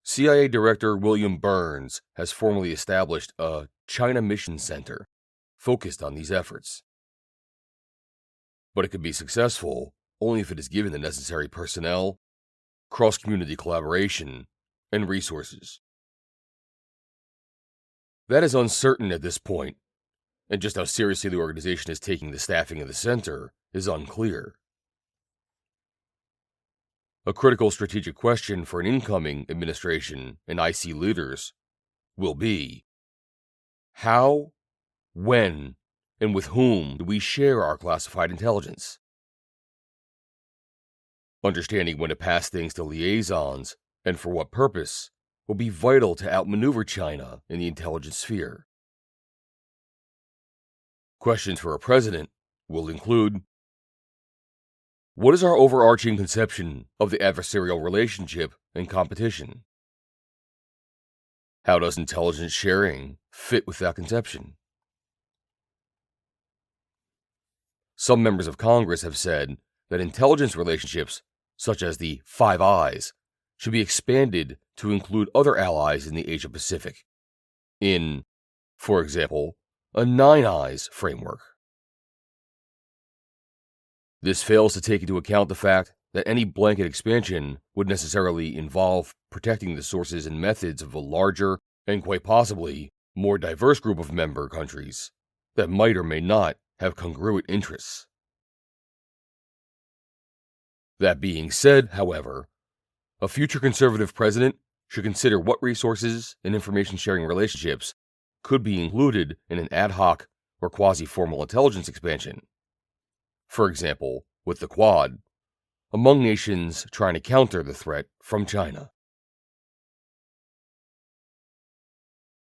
Speaker 1: CIA Director William Burns has formally established a China Mission Center focused on these efforts. But it can be successful only if it is given the necessary personnel, cross-community collaboration, and resources. That is uncertain at this point, and just how seriously the organization is taking the staffing of the center is unclear. A critical strategic question for an incoming administration and IC leaders will be, how, when, and with whom do we share our classified intelligence? Understanding when to pass things to liaisons, and for what purpose, will be vital to outmaneuver China in the intelligence sphere. Questions for a president will include: what is our overarching conception of the adversarial relationship and competition? How does intelligence sharing fit with that conception? Some members of Congress have said that intelligence relationships, such as the Five Eyes, should be expanded to include other allies in the Asia-Pacific, in, for example, a Nine Eyes framework. This fails to take into account the fact that any blanket expansion would necessarily involve protecting the sources and methods of a larger and quite possibly more diverse group of member countries that might or may not have congruent interests. That being said, however, a future conservative president should consider what resources and information-sharing relationships could be included in an ad hoc or quasi-formal intelligence expansion. For example, with the Quad, among nations trying to counter the threat from China.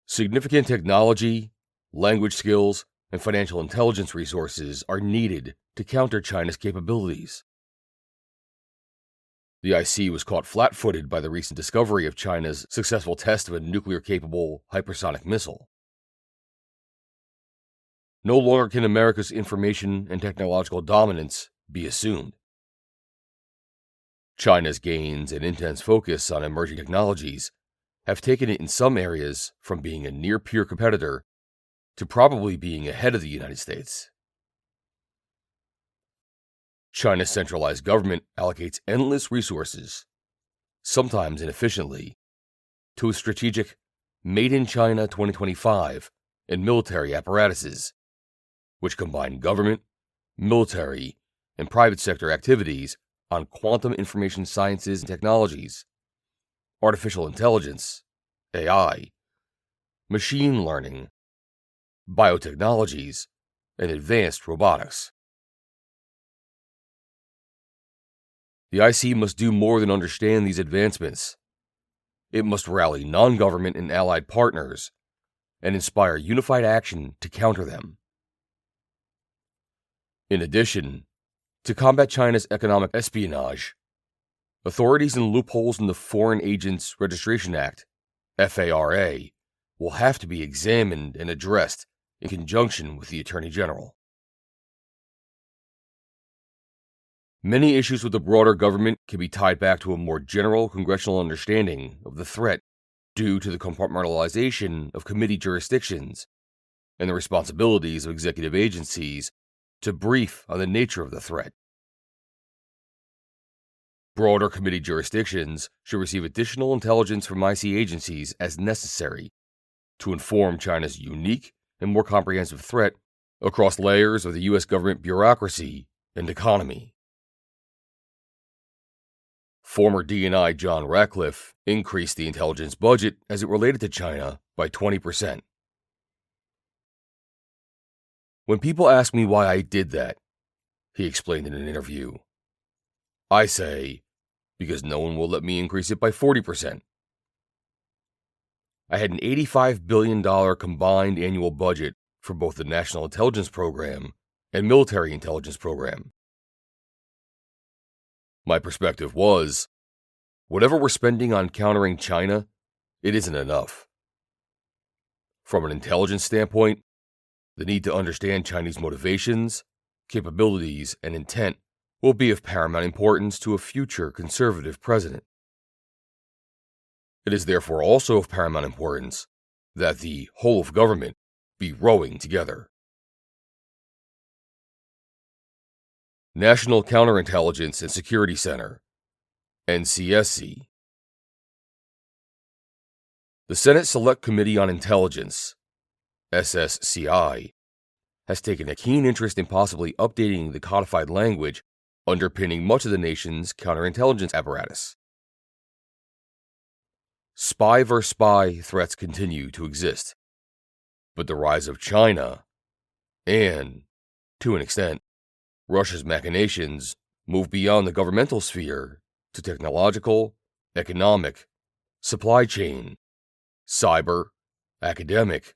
Speaker 1: Significant technology, language skills, and financial intelligence resources are needed to counter China's capabilities. The IC was caught flat-footed by the recent discovery of China's successful test of a nuclear-capable hypersonic missile. No longer can America's information and technological dominance be assumed. China's gains and intense focus on emerging technologies have taken it in some areas from being a near-peer competitor to probably being ahead of the United States. China's centralized government allocates endless resources, sometimes inefficiently, to its strategic Made in China 2025 and military apparatuses, which combine government, military, and private sector activities on quantum information sciences and technologies, artificial intelligence, AI, machine learning, biotechnologies, and advanced robotics. The IC must do more than understand these advancements. It must rally non-government and allied partners and inspire unified action to counter them. In addition, to combat China's economic espionage, Authorities and loopholes in the Foreign Agents Registration Act, FARA, will have to be examined and addressed in conjunction with the Attorney General. Many issues with the broader government can be tied back to a more general congressional understanding of the threat due to the compartmentalization of committee jurisdictions and the responsibilities of executive agencies to brief on the nature of the threat. Broader committee jurisdictions should receive additional intelligence from IC agencies as necessary to inform China's unique and more comprehensive threat across layers of the U.S. government bureaucracy and economy. Former DNI John Ratcliffe increased the intelligence budget as it related to China by 20%. When people ask me why I did that, he explained in an interview, I say, because no one will let me increase it by 40%. I had an $85 billion combined annual budget for both the National Intelligence Program and Military Intelligence Program. My perspective was, whatever we're spending on countering China, it isn't enough. From an intelligence standpoint, the need to understand Chinese motivations, capabilities, and intent will be of paramount importance to a future conservative president. It is therefore also of paramount importance that the whole of government be rowing together. National Counterintelligence and Security Center, NCSC. The Senate Select Committee on Intelligence, SSCI, has taken a keen interest in possibly updating the codified language underpinning much of the nation's counterintelligence apparatus. Spy versus spy threats continue to exist, but the rise of China and, to an extent, Russia's machinations move beyond the governmental sphere to technological, economic, supply chain, cyber, academic,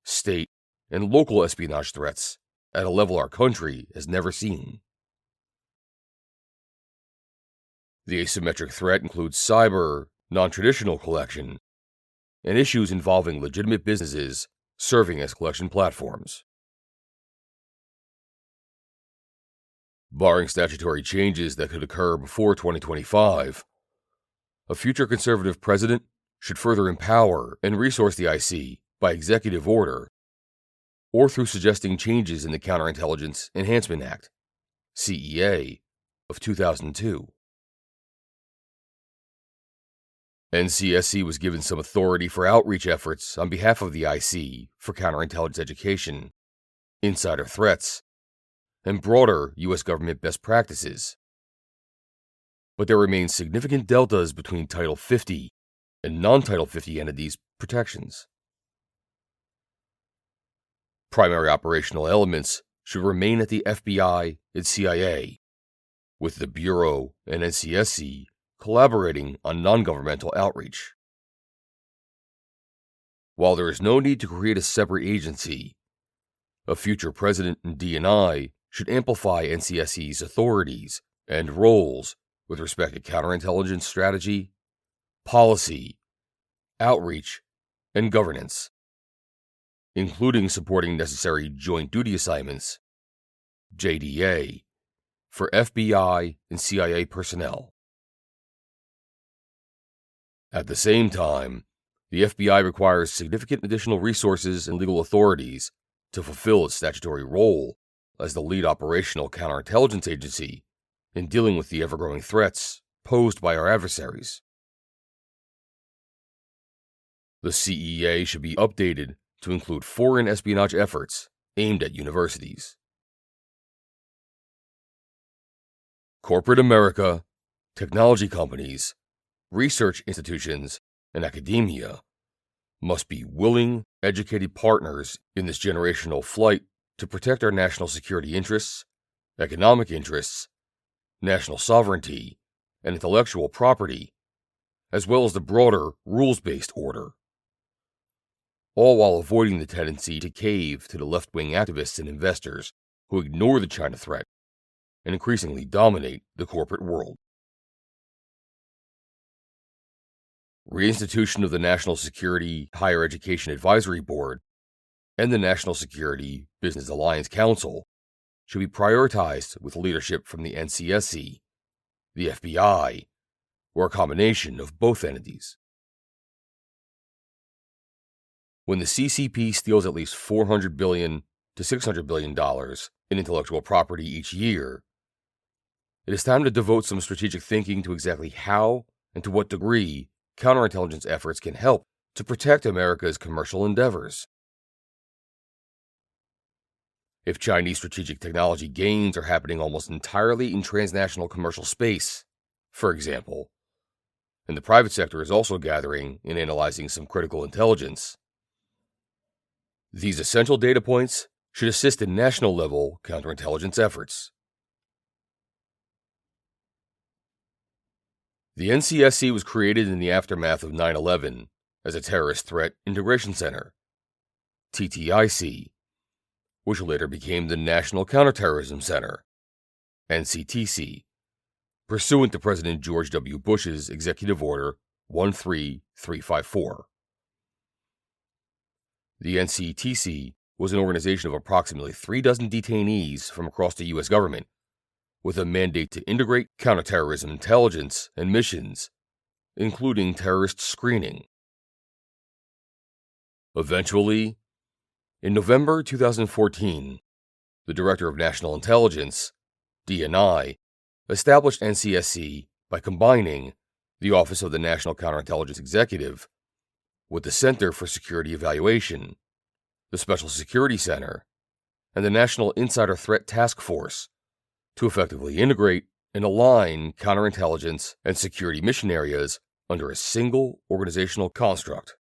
Speaker 1: state, and local espionage threats at a level our country has never seen. The asymmetric threat includes cyber, non-traditional collection, and issues involving legitimate businesses serving as collection platforms. Barring statutory changes that could occur before 2025, a future conservative president should further empower and resource the IC by executive order or through suggesting changes in the Counterintelligence Enhancement Act, CEA, of 2002. NCSC was given some authority for outreach efforts on behalf of the IC for counterintelligence education, insider threats, and broader U.S. government best practices. But there remain significant deltas between Title 50 and non-Title 50 entities' protections. Primary operational elements should remain at the FBI and CIA, with the Bureau and NCSC collaborating on non-governmental outreach. While there is no need to create a separate agency, a future president and DNI should amplify NCSC's authorities and roles with respect to counterintelligence strategy, policy, outreach, and governance, including supporting necessary joint duty assignments, JDA, for FBI and CIA personnel. At the same time, the FBI requires significant additional resources and legal authorities to fulfill its statutory role as the lead operational counterintelligence agency in dealing with the ever-growing threats posed by our adversaries. The CEA should be updated to include foreign espionage efforts aimed at universities. Corporate America, technology companies, research institutions, and academia must be willing, educated partners in this generational flight to protect our national security interests, economic interests, national sovereignty, and intellectual property, as well as the broader rules-based order, all while avoiding the tendency to cave to the left-wing activists and investors who ignore the China threat and increasingly dominate the corporate world. reinstitution of the National Security Higher Education Advisory Board, and the National Security Business Alliance Council should be prioritized with leadership from the NCSC, the FBI, or a combination of both entities. When the CCP steals at least $400 billion to $600 billion in intellectual property each year, it is time to devote some strategic thinking to exactly how and to what degree counterintelligence efforts can help to protect America's commercial endeavors. If Chinese strategic technology gains are happening almost entirely in transnational commercial space, for example, and the private sector is also gathering and analyzing some critical intelligence, these essential data points should assist in national-level counterintelligence efforts. The NCSC was created in the aftermath of 9/11 as a Terrorist Threat Integration Center, TTIC, which later became the National Counterterrorism Center, NCTC, pursuant to President George W. Bush's Executive Order 13354. The NCTC was an organization of approximately 36 detainees from across the U.S. government, with a mandate to integrate counterterrorism intelligence and missions, including terrorist screening. Eventually, in November 2014, the Director of National Intelligence, DNI, established NCSC by combining the Office of the National Counterintelligence Executive with the Center for Security Evaluation, the Special Security Center, and the National Insider Threat Task Force to effectively integrate and align counterintelligence and security mission areas under a single organizational construct.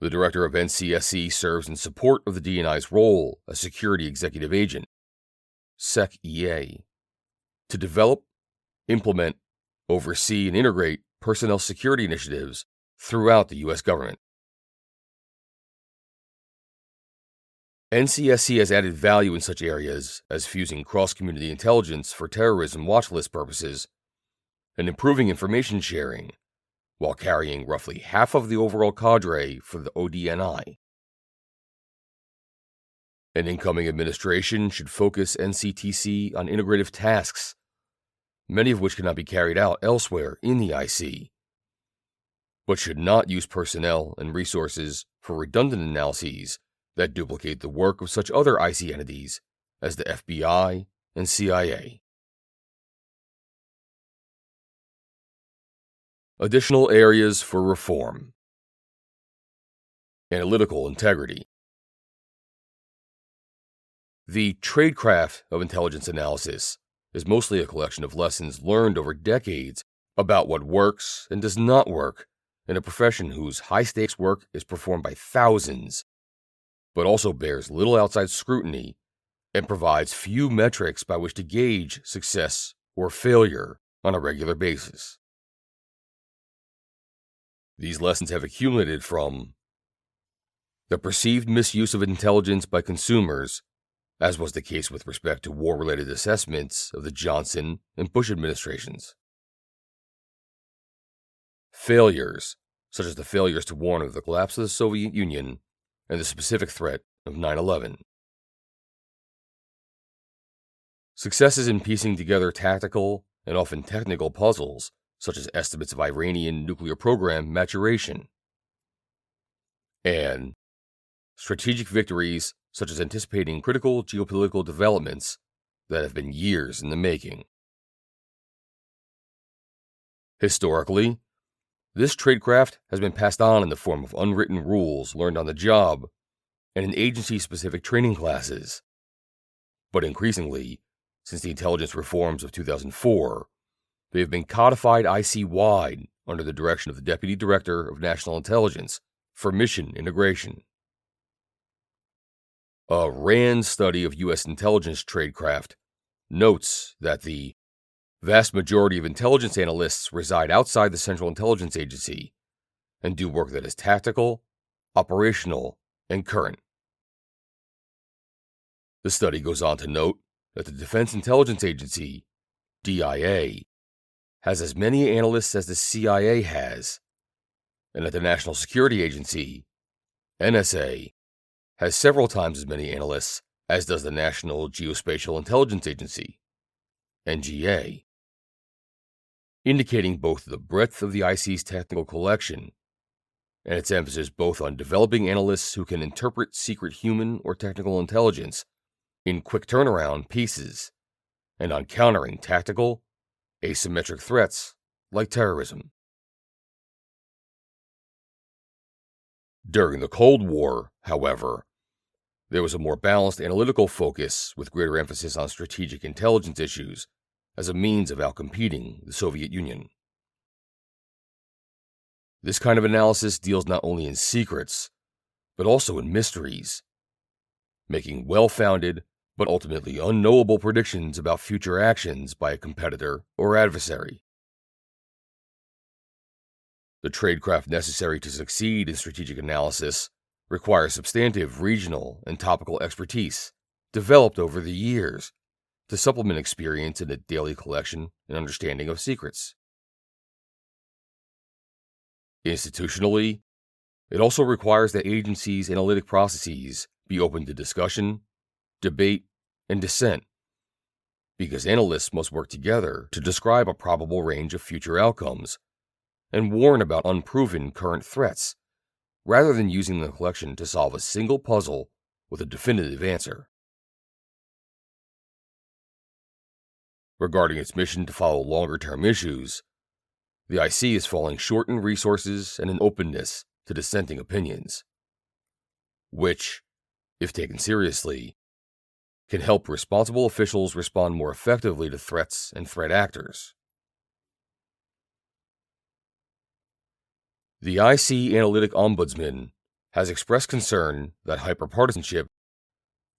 Speaker 1: The Director of NCSC serves in support of the DNI's role as Security Executive Agent, SEC-EA, to develop, implement, oversee, and integrate personnel security initiatives throughout the U.S. government. NCSC has added value in such areas as fusing cross-community intelligence for terrorism watch list purposes and improving information sharing, while carrying roughly half of the overall cadre for the ODNI. An incoming administration should focus NCTC on integrative tasks, many of which cannot be carried out elsewhere in the IC, but should not use personnel and resources for redundant analyses that duplicate the work of such other IC entities as the FBI and CIA. Additional areas for reform. Analytical integrity. The tradecraft of intelligence analysis is mostly a collection of lessons learned over decades about what works and does not work in a profession whose high-stakes work is performed by thousands, but also bears little outside scrutiny and provides few metrics by which to gauge success or failure on a regular basis. These lessons have accumulated from the perceived misuse of intelligence by consumers, as was the case with respect to war-related assessments of the Johnson and Bush administrations. Failures, such as the failures to warn of the collapse of the Soviet Union and the specific threat of 9/11. Successes in piecing together tactical and often technical puzzles, such as estimates of Iranian nuclear program maturation. And strategic victories, such as anticipating critical geopolitical developments that have been years in the making. Historically, this tradecraft has been passed on in the form of unwritten rules learned on the job and in agency-specific training classes. But increasingly, since the intelligence reforms of 2004, they have been codified IC-wide under the direction of the Deputy Director of National Intelligence for mission integration. A RAND study of U.S. intelligence tradecraft notes that the vast majority of intelligence analysts reside outside the Central Intelligence Agency and do work that is tactical, operational, and current. The study goes on to note that the Defense Intelligence Agency, DIA, has as many analysts as the CIA has, and that the National Security Agency, NSA, has several times as many analysts as does the National Geospatial Intelligence Agency, NGA, indicating both the breadth of the IC's technical collection and its emphasis both on developing analysts who can interpret secret human or technical intelligence in quick turnaround pieces and on countering tactical, asymmetric threats like terrorism. During the Cold War, however, there was a more balanced analytical focus with greater emphasis on strategic intelligence issues as a means of outcompeting the Soviet Union. This kind of analysis deals not only in secrets, but also in mysteries, making well-founded but ultimately unknowable predictions about future actions by a competitor or adversary. The tradecraft necessary to succeed in strategic analysis requires substantive regional and topical expertise developed over the years to supplement experience in the daily collection and understanding of secrets. Institutionally, it also requires that agencies' analytic processes be open to discussion, debate, and dissent, because analysts must work together to describe a probable range of future outcomes and warn about unproven current threats, rather than using the collection to solve a single puzzle with a definitive answer. Regarding its mission to follow longer-term issues, the IC is falling short in resources and in openness to dissenting opinions, which, if taken seriously, can help responsible officials respond more effectively to threats and threat actors. The IC Analytic Ombudsman has expressed concern that hyperpartisanship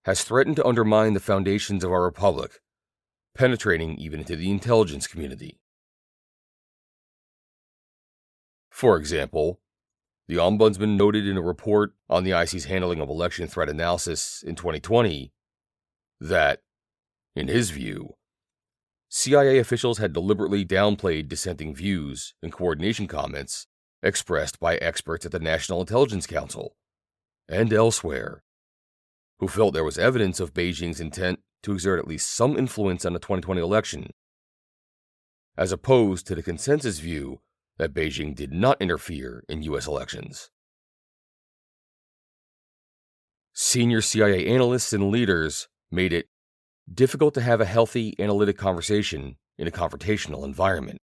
Speaker 1: has threatened to undermine the foundations of our republic, penetrating even into the intelligence community. For example, the Ombudsman noted in a report on the IC's handling of election threat analysis in 2020 that, in his view, CIA officials had deliberately downplayed dissenting views and coordination comments expressed by experts at the National Intelligence Council and elsewhere, who felt there was evidence of Beijing's intent to exert at least some influence on the 2020 election, as opposed to the consensus view that Beijing did not interfere in U.S. elections. Senior CIA analysts and leaders made it difficult to have a healthy analytic conversation in a confrontational environment,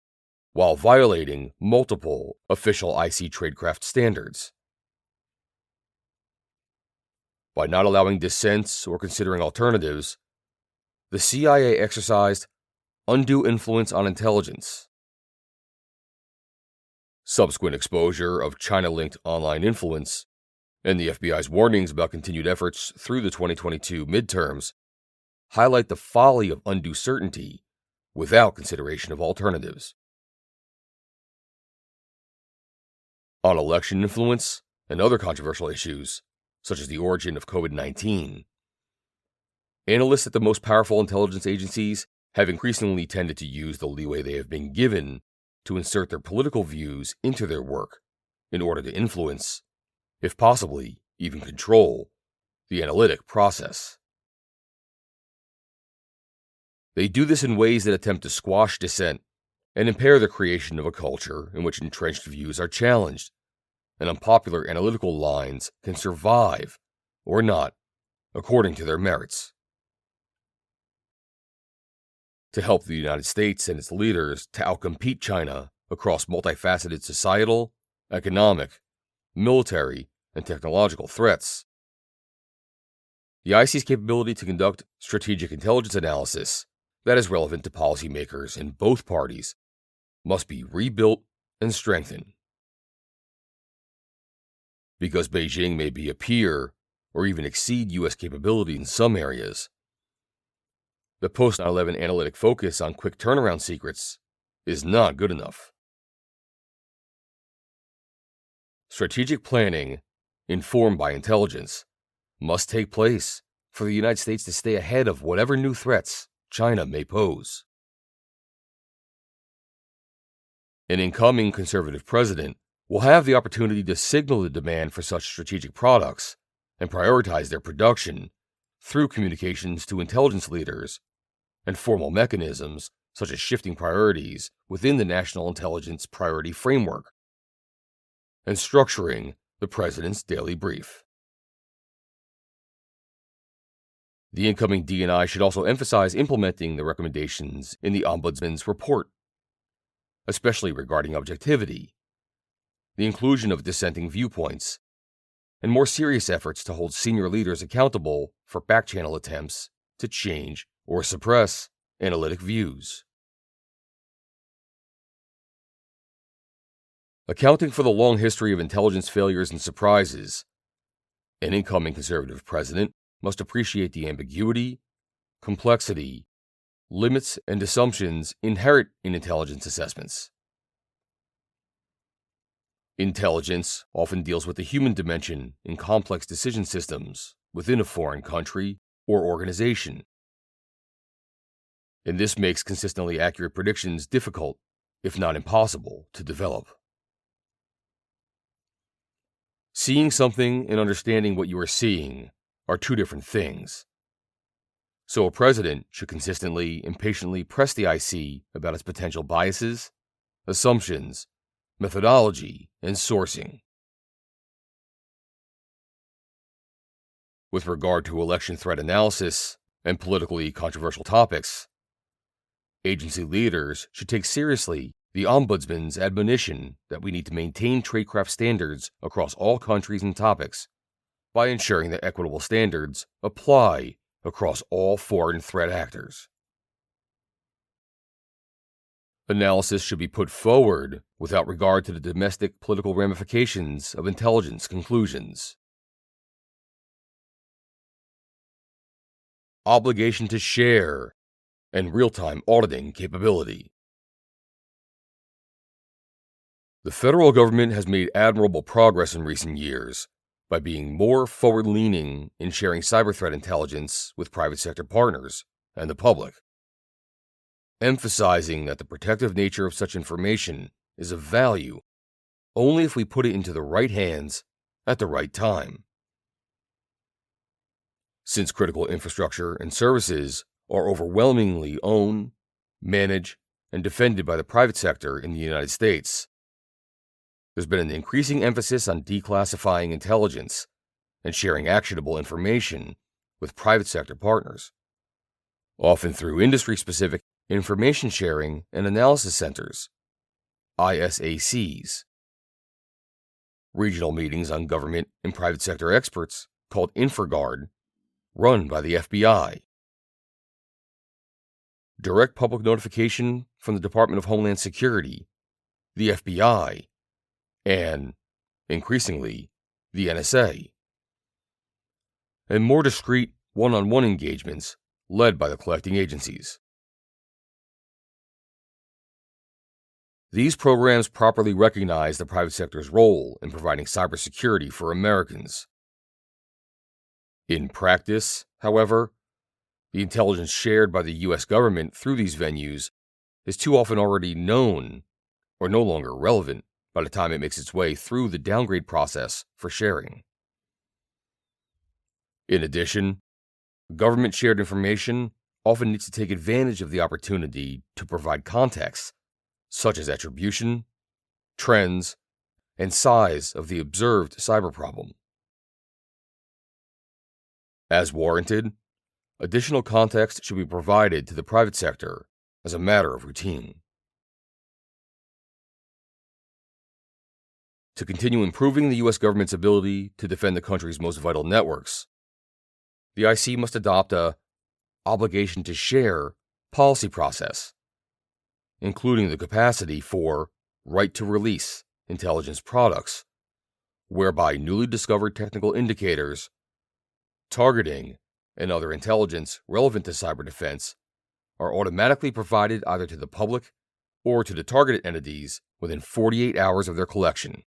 Speaker 1: while violating multiple official IC tradecraft standards. By not allowing dissents or considering alternatives, the CIA exercised undue influence on intelligence. Subsequent exposure of China-linked online influence and the FBI's warnings about continued efforts through the 2022 midterms highlight the folly of undue certainty without consideration of alternatives. On election influence and other controversial issues, such as the origin of COVID-19, analysts at the most powerful intelligence agencies have increasingly tended to use the leeway they have been given to insert their political views into their work in order to influence, if possibly even control, the analytic process. They do this in ways that attempt to squash dissent and impair the creation of a culture in which entrenched views are challenged and unpopular analytical lines can survive or not according to their merits. To help the United States and its leaders to outcompete China across multifaceted societal, economic, military, and technological threats, the IC's capability to conduct strategic intelligence analysis that is relevant to policymakers in both parties must be rebuilt and strengthened. Because Beijing may be a peer or even exceed U.S. capability in some areas, the post-9/11 analytic focus on quick turnaround secrets is not good enough. Strategic planning, informed by intelligence, must take place for the United States to stay ahead of whatever new threats China may pose. An incoming conservative president will have the opportunity to signal the demand for such strategic products and prioritize their production through communications to intelligence leaders and formal mechanisms such as shifting priorities within the National Intelligence Priority Framework and structuring the President's daily brief. The incoming DNI should also emphasize implementing the recommendations in the Ombudsman's report, especially regarding objectivity, the inclusion of dissenting viewpoints, and more serious efforts to hold senior leaders accountable for back-channel attempts to change or suppress analytic views. Accounting for the long history of intelligence failures and surprises, an incoming conservative president must appreciate the ambiguity, complexity, limits, and assumptions inherent in intelligence assessments. Intelligence often deals with the human dimension in complex decision systems within a foreign country or organization, and this makes consistently accurate predictions difficult, if not impossible, to develop. Seeing something and understanding what you are seeing are two different things. So a president should consistently and patiently press the IC about its potential biases, assumptions, methodology, and sourcing. With regard to election threat analysis and politically controversial topics, agency leaders should take seriously the Ombudsman's admonition that we need to maintain tradecraft standards across all countries and topics by ensuring that equitable standards apply across all foreign threat actors. Analysis should be put forward without regard to the domestic political ramifications of intelligence conclusions. Obligation to share and real-time auditing capability. The federal government has made admirable progress in recent years by being more forward-leaning in sharing cyber threat intelligence with private sector partners and the public, emphasizing that the protective nature of such information is of value only if we put it into the right hands at the right time. Since critical infrastructure and services are overwhelmingly owned, managed, and defended by the private sector in the United States, there's been an increasing emphasis on declassifying intelligence and sharing actionable information with private sector partners, often through industry-specific information sharing and analysis centers, ISACs, regional meetings on government and private sector experts called InfraGard, run by the FBI, direct public notification from the Department of Homeland Security, the FBI, and, increasingly, the NSA, and more discreet one-on-one engagements led by the collecting agencies. These programs properly recognize the private sector's role in providing cybersecurity for Americans. In practice, however, the intelligence shared by the U.S. government through these venues is too often already known or no longer relevant by the time it makes its way through the downgrade process for sharing. In addition, government shared information often needs to take advantage of the opportunity to provide context, such as attribution, trends, and size of the observed cyber problem. As warranted, additional context should be provided to the private sector as a matter of routine. To continue improving the U.S. government's ability to defend the country's most vital networks, the IC must adopt a obligation to share policy process, including the capacity for right to release intelligence products, whereby newly discovered technical indicators, targeting, and other intelligence relevant to cyber defense are automatically provided either to the public or to the targeted entities within 48 hours of their collection,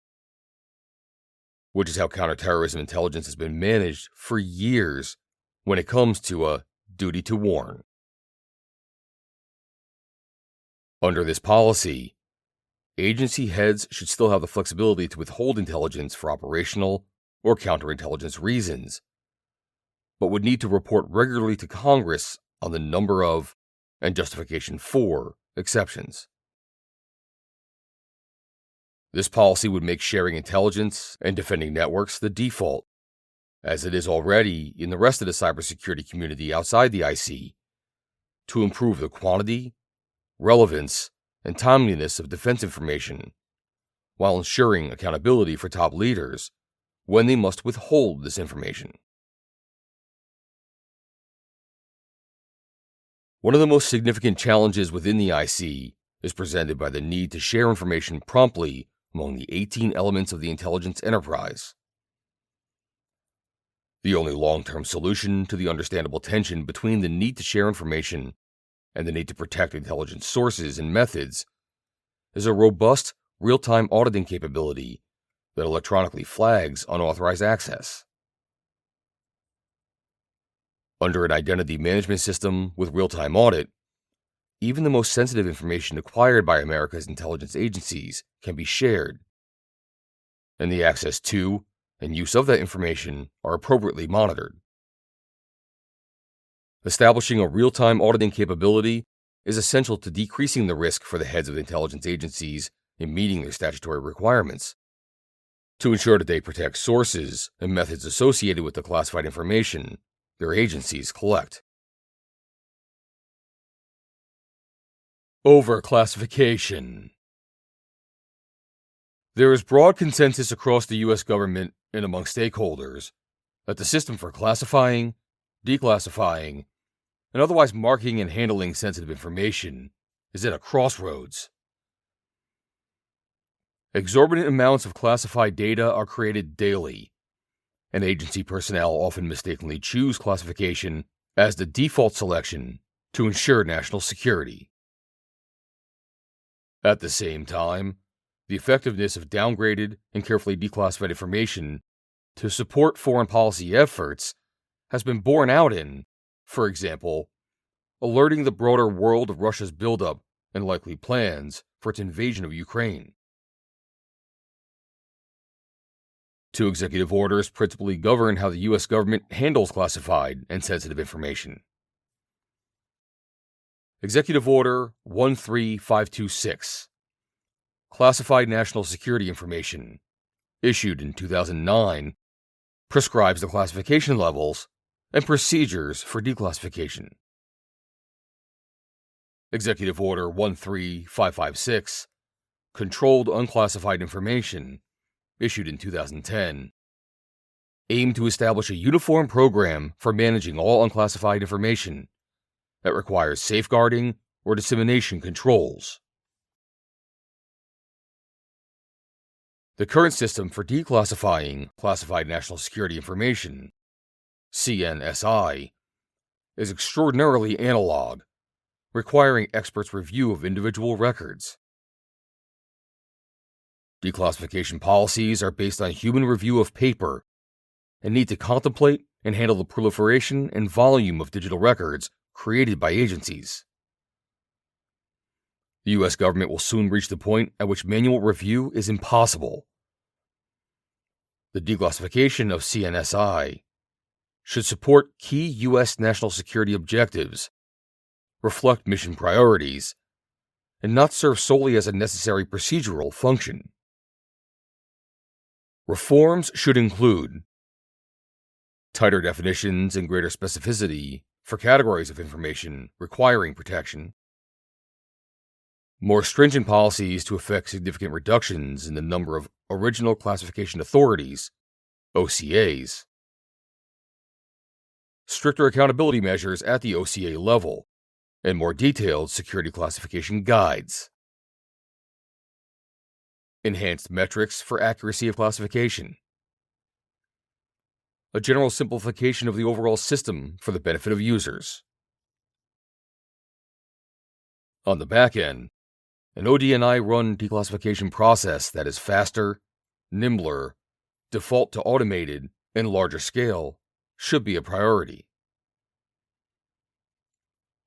Speaker 1: which is how counterterrorism intelligence has been managed for years when it comes to a duty to warn. Under this policy, agency heads should still have the flexibility to withhold intelligence for operational or counterintelligence reasons, but would need to report regularly to Congress on the number of and justification for exceptions. This policy would make sharing intelligence and defending networks the default, as it is already in the rest of the cybersecurity community outside the IC, to improve the quantity, relevance, and timeliness of defense information, while ensuring accountability for top leaders when they must withhold this information. One of the most significant challenges within the IC is presented by the need to share information promptly among the 18 elements of the intelligence enterprise. The only long-term solution to the understandable tension between the need to share information and the need to protect intelligence sources and methods is a robust, real-time auditing capability that electronically flags unauthorized access. Under an identity management system with real-time audit, even the most sensitive information acquired by America's intelligence agencies can be shared, and the access to and use of that information are appropriately monitored. Establishing a real-time auditing capability is essential to decreasing the risk for the heads of intelligence agencies in meeting their statutory requirements, to ensure that they protect sources and methods associated with the classified information their agencies collect. Overclassification. There is broad consensus across the U.S. government and among stakeholders that the system for classifying, declassifying, and otherwise marking and handling sensitive information is at a crossroads. Exorbitant amounts of classified data are created daily, and agency personnel often mistakenly choose classification as the default selection to ensure national security. At the same time, the effectiveness of downgraded and carefully declassified information to support foreign policy efforts has been borne out in, for example, alerting the broader world of Russia's buildup and likely plans for its invasion of Ukraine. Two executive orders principally govern how the U.S. government handles classified and sensitive information. Executive Order 13526, Classified National Security Information, issued in 2009, prescribes the classification levels and procedures for declassification. Executive Order 13556, Controlled Unclassified Information, issued in 2010, aimed to establish a uniform program for managing all unclassified information that requires safeguarding or dissemination controls. The current system for declassifying classified national security information, CNSI, is extraordinarily analog, requiring experts' review of individual records. Declassification policies are based on human review of paper and need to contemplate and handle the proliferation and volume of digital records created by agencies. The U.S. government will soon reach the point at which manual review is impossible. The declassification of CNSI should support key U.S. national security objectives, reflect mission priorities, and not serve solely as a necessary procedural function. Reforms should include tighter definitions and greater specificity for categories of information requiring protection, more stringent policies to effect significant reductions in the number of original classification authorities, OCAs, stricter accountability measures at the OCA level, and more detailed security classification guides. Enhanced metrics for accuracy of classification. A general simplification of the overall system for the benefit of users. On the back end, an ODNI-run declassification process that is faster, nimbler, default to automated, and larger scale should be a priority.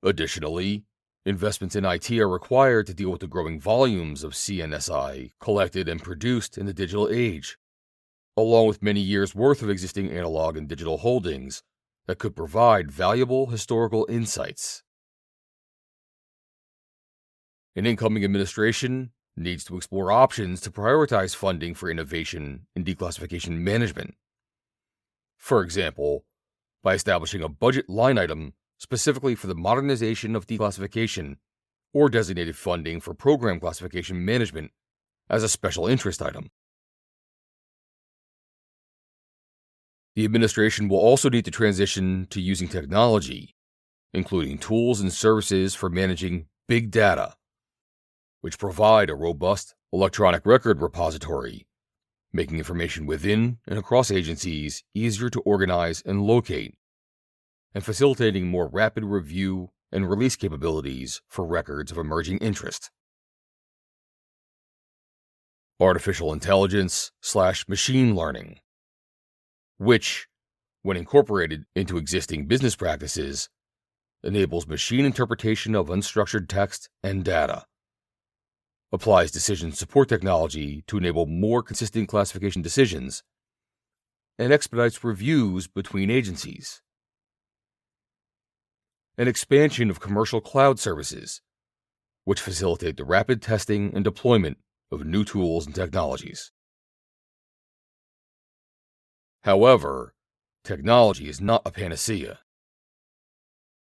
Speaker 1: Additionally, Investments in IT are required to deal with the growing volumes of CNSI collected and produced in the digital age, along with many years' worth of existing analog and digital holdings that could provide valuable historical insights. An incoming administration needs to explore options to prioritize funding for innovation in declassification management. For example, by establishing a budget line item specifically for the modernization of declassification or designated funding for program classification management as a special interest item. The administration will also need to transition to using technology, including tools and services for managing big data, which provide a robust electronic record repository, making information within and across agencies easier to organize and locate, and facilitating more rapid review and release capabilities for records of emerging interest. Artificial intelligence/machine learning, which, when incorporated into existing business practices, enables machine interpretation of unstructured text and data, applies decision support technology to enable more consistent classification decisions, and expedites reviews between agencies. An expansion of commercial cloud services, which facilitate the rapid testing and deployment of new tools and technologies. However, technology is not a panacea.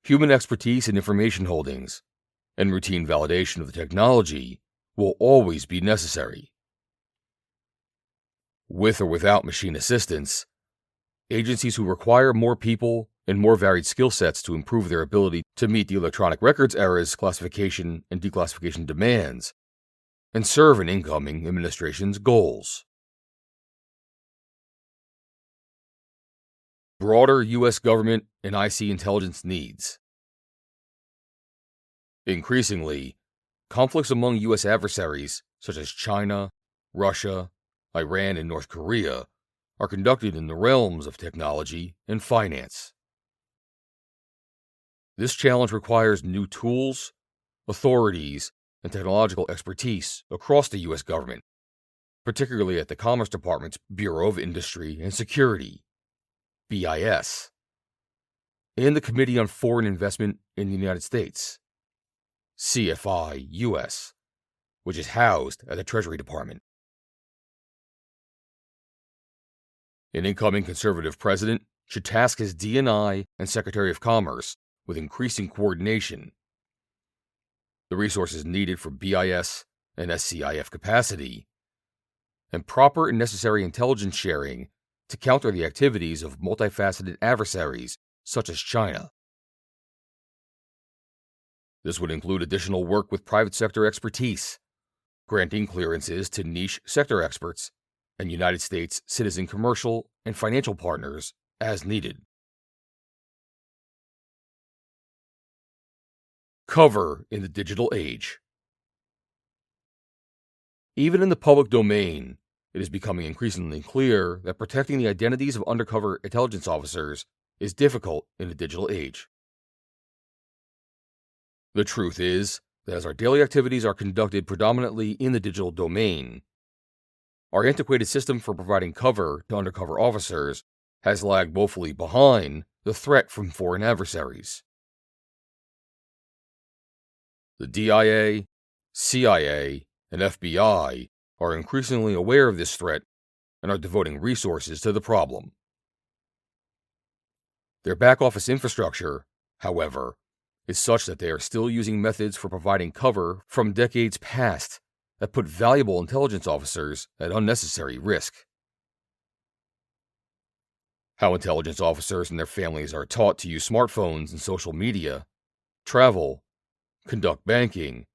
Speaker 1: Human expertise in information holdings and routine validation of the technology will always be necessary. With or without machine assistance, agencies who require more people and more varied skill sets to improve their ability to meet the electronic records era's classification and declassification demands and serve an incoming administration's goals. Broader U.S. government and IC intelligence needs. Increasingly, conflicts among U.S. adversaries, such as China, Russia, Iran, and North Korea, are conducted in the realms of technology and finance. This challenge requires new tools, authorities, and technological expertise across the U.S. government, particularly at the Commerce Department's Bureau of Industry and Security, BIS, and the Committee on Foreign Investment in the United States, CFI-US, which is housed at the Treasury Department. An incoming conservative president should task his DNI and Secretary of Commerce with increasing coordination. The resources needed for BIS and SCIF capacity, and proper and necessary intelligence sharing to counter the activities of multifaceted adversaries such as China. This would include additional work with private sector expertise, granting clearances to niche sector experts and United States citizen commercial and financial partners as needed. Cover in the digital age. Even in the public domain, it is becoming increasingly clear that protecting the identities of undercover intelligence officers is difficult in the digital age. The truth is that as our daily activities are conducted predominantly in the digital domain, our antiquated system for providing cover to undercover officers has lagged woefully behind the threat from foreign adversaries. The DIA, CIA, and FBI are increasingly aware of this threat and are devoting resources to the problem. Their back-office infrastructure, however, is such that they are still using methods for providing cover from decades past that put valuable intelligence officers at unnecessary risk. How intelligence officers and their families are taught to use smartphones and social media, travel, conduct banking,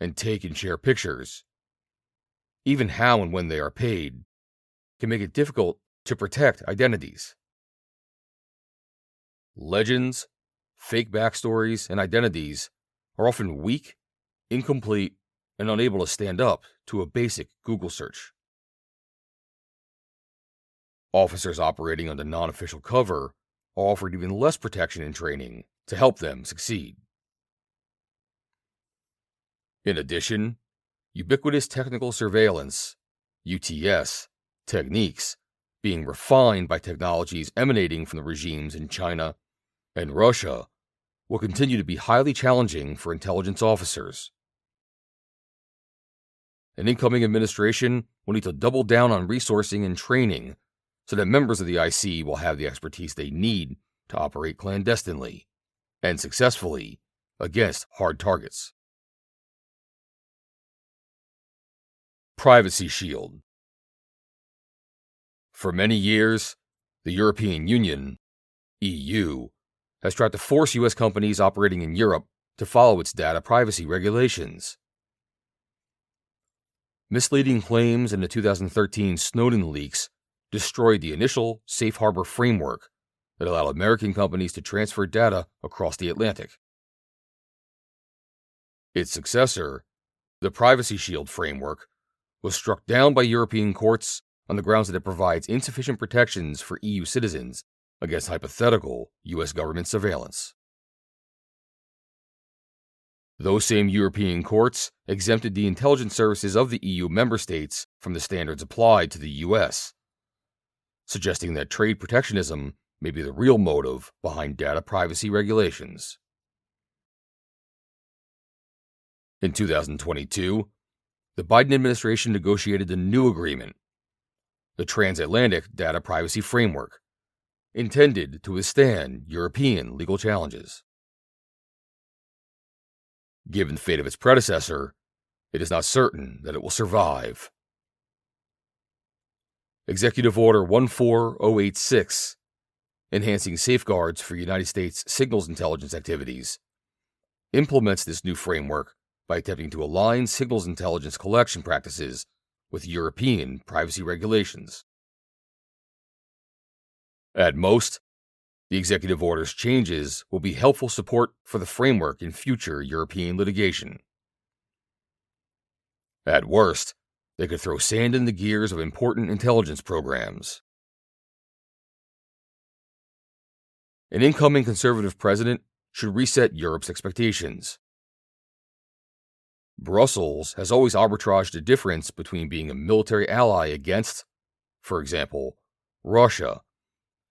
Speaker 1: and take and share pictures, even how and when they are paid, can make it difficult to protect identities. Legends, fake backstories, and identities are often weak, incomplete, and unable to stand up to a basic Google search. Officers operating under non-official cover are offered even less protection and training to help them succeed. In addition, ubiquitous technical surveillance, UTS, techniques being refined by technologies emanating from the regimes in China and Russia will continue to be highly challenging for intelligence officers. An incoming administration will need to double down on resourcing and training so that members of the IC will have the expertise they need to operate clandestinely and successfully against hard targets. Privacy Shield. For many years, the European Union, EU, has tried to force U.S. companies operating in Europe to follow its data privacy regulations. Misleading claims in the 2013 Snowden leaks destroyed the initial safe harbor framework that allowed American companies to transfer data across the Atlantic. Its successor, the Privacy Shield framework, was struck down by European courts on the grounds that it provides insufficient protections for EU citizens against hypothetical U.S. government surveillance. Those same European courts exempted the intelligence services of the EU member states from the standards applied to the U.S., suggesting that trade protectionism may be the real motive behind data privacy regulations. In 2022, the Biden administration negotiated a new agreement, the Transatlantic Data Privacy Framework, intended to withstand European legal challenges. Given the fate of its predecessor, it is not certain that it will survive. Executive Order 14086, Enhancing Safeguards for United States Signals Intelligence Activities, implements this new framework by attempting to align signals intelligence collection practices with European privacy regulations. At most, the executive order's changes will be helpful support for the framework in future European litigation. At worst, they could throw sand in the gears of important intelligence programs. An incoming conservative president should reset Europe's expectations. Brussels has always arbitraged the difference between being a military ally against, for example, Russia,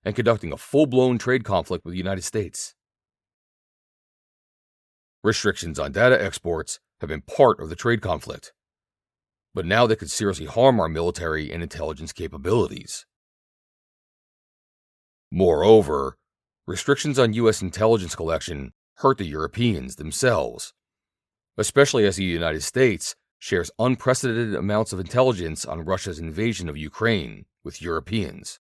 Speaker 1: and conducting a full-blown trade conflict with the United States. Restrictions on data exports have been part of the trade conflict, but now they could seriously harm our military and intelligence capabilities. Moreover, restrictions on U.S. intelligence collection hurt the Europeans themselves, especially as the United States shares unprecedented amounts of intelligence on Russia's invasion of Ukraine with Europeans.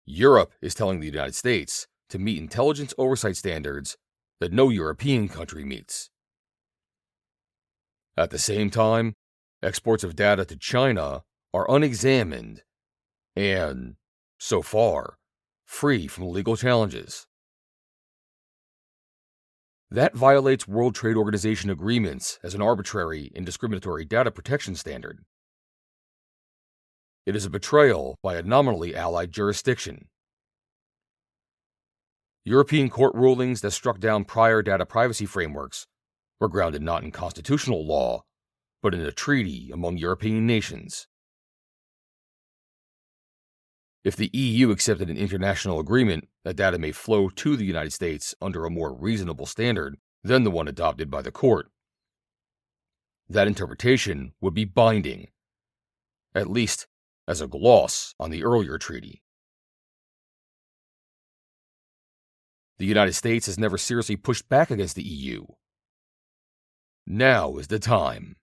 Speaker 1: Europe is telling the United States to meet intelligence oversight standards that no European country meets. At the same time, exports of data to China are unexamined and, so far, free from legal challenges. That violates World Trade Organization agreements as an arbitrary and discriminatory data protection standard. It is a betrayal by a nominally allied jurisdiction. European court rulings that struck down prior data privacy frameworks were grounded not in constitutional law, but in a treaty among European nations. If the EU accepted an international agreement that data may flow to the United States under a more reasonable standard than the one adopted by the court, that interpretation would be binding, at least as a gloss on the earlier treaty. The United States has never seriously pushed back against the EU. Now is the time.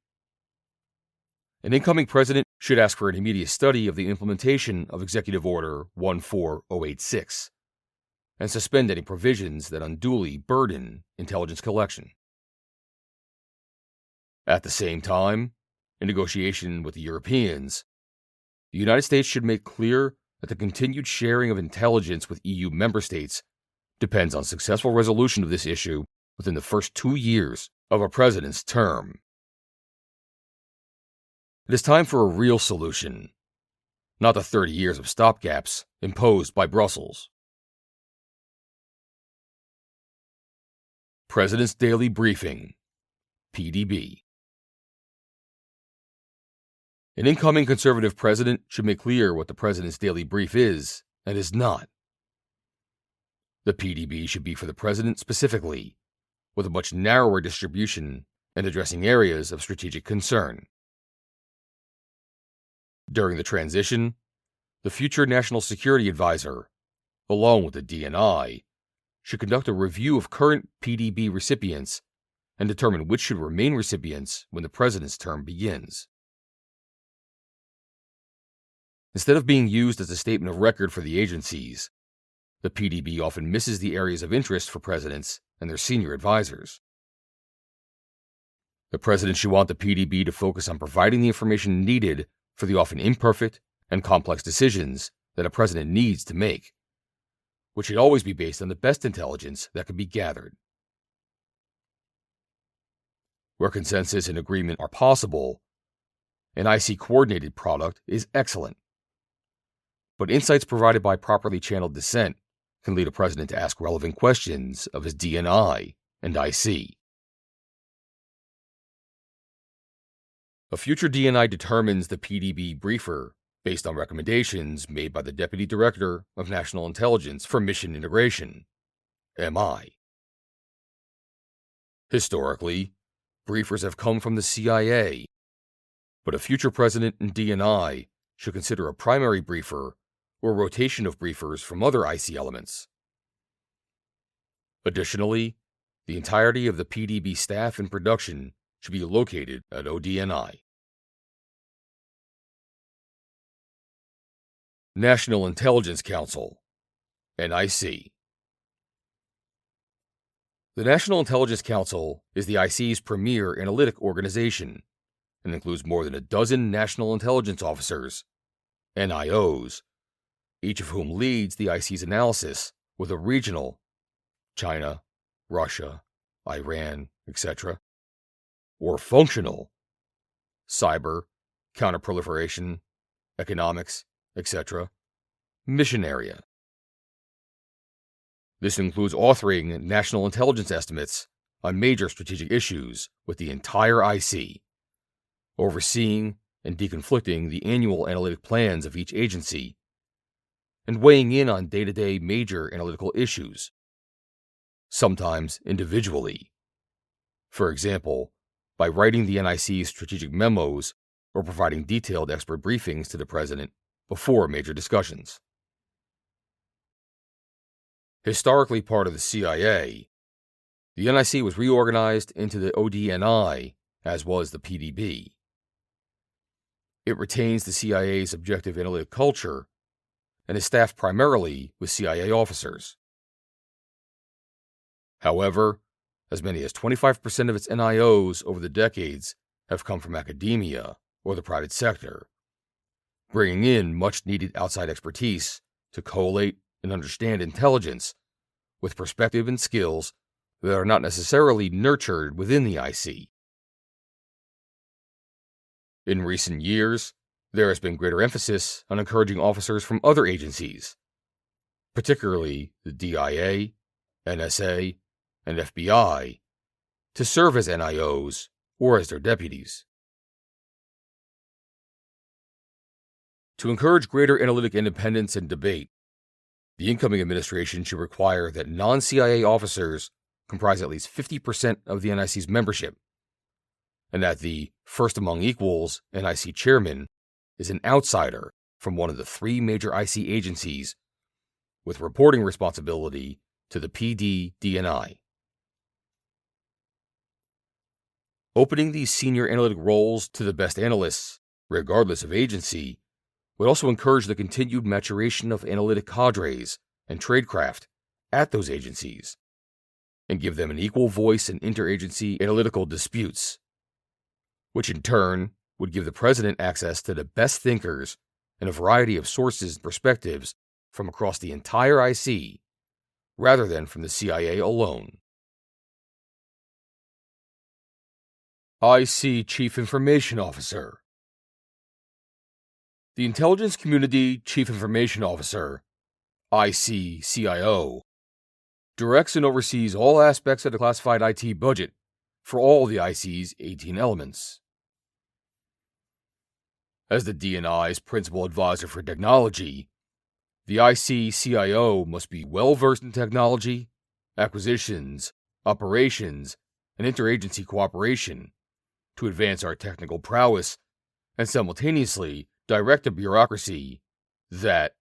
Speaker 1: An incoming president should ask for an immediate study of the implementation of Executive Order 14086 and suspend any provisions that unduly burden intelligence collection. At the same time, in negotiation with the Europeans, the United States should make clear that the continued sharing of intelligence with EU member states depends on successful resolution of this issue within the first 2 years of a president's term. It is time for a real solution, not the 30 years of stopgaps imposed by Brussels. President's Daily Briefing, PDB. An incoming conservative president should make clear what the president's daily brief is and is not. The PDB should be for the president specifically, with a much narrower distribution and addressing areas of strategic concern. During the transition, the future National Security Advisor, along with the DNI, should conduct a review of current PDB recipients and determine which should remain recipients when the president's term begins. Instead of being used as a statement of record for the agencies, the PDB often misses the areas of interest for presidents and their senior advisors. The president should want the PDB to focus on providing the information needed for the often imperfect and complex decisions that a president needs to make, which should always be based on the best intelligence that can be gathered. Where consensus and agreement are possible, an IC-coordinated product is excellent. But insights provided by properly channeled dissent can lead a president to ask relevant questions of his DNI and IC. A future DNI determines the PDB briefer based on recommendations made by the Deputy Director of National Intelligence for Mission Integration, MI. Historically, briefers have come from the CIA, but a future president and DNI should consider a primary briefer or rotation of briefers from other IC elements. Additionally, the entirety of the PDB staff and production should be located at ODNI. National Intelligence Council, NIC. The National Intelligence Council is the IC's premier analytic organization and includes more than a dozen national intelligence officers, NIOs, each of whom leads the IC's analysis with a regional, China, Russia, Iran, etc., or functional, cyber, counterproliferation, economics, etc., mission area. This includes authoring national intelligence estimates on major strategic issues with the entire IC, overseeing and deconflicting the annual analytic plans of each agency, and weighing in on day-to-day major analytical issues, sometimes individually. For example, by writing the NIC's strategic memos or providing detailed expert briefings to the president before major discussions. Historically part of the CIA, the NIC was reorganized into the ODNI, as was the PDB. It retains the CIA's objective analytic culture and is staffed primarily with CIA officers. However, as many as 25% of its NIOs over the decades have come from academia or the private sector, bringing in much-needed outside expertise to collate and understand intelligence with perspective and skills that are not necessarily nurtured within the IC. In recent years, there has been greater emphasis on encouraging officers from other agencies, particularly the DIA, NSA, and FBI, to serve as NIOs or as their deputies. To encourage greater analytic independence and debate, the incoming administration should require that non-CIA officers comprise at least 50% of the NIC's membership, and that the first among equals NIC chairman is an outsider from one of the three major IC agencies with reporting responsibility to the PD-DNI. Opening these senior analytic roles to the best analysts, regardless of agency, would also encourage the continued maturation of analytic cadres and tradecraft at those agencies, and give them an equal voice in interagency analytical disputes, which in turn would give the president access to the best thinkers and a variety of sources and perspectives from across the entire IC, rather than from the CIA alone. IC Chief Information Officer. The Intelligence Community Chief Information Officer, IC-CIO, directs and oversees all aspects of the classified IT budget for all the IC's 18 elements. As the DNI's principal advisor for technology, the IC-CIO must be well-versed in technology, acquisitions, operations, and interagency cooperation to advance our technical prowess and simultaneously direct a bureaucracy that,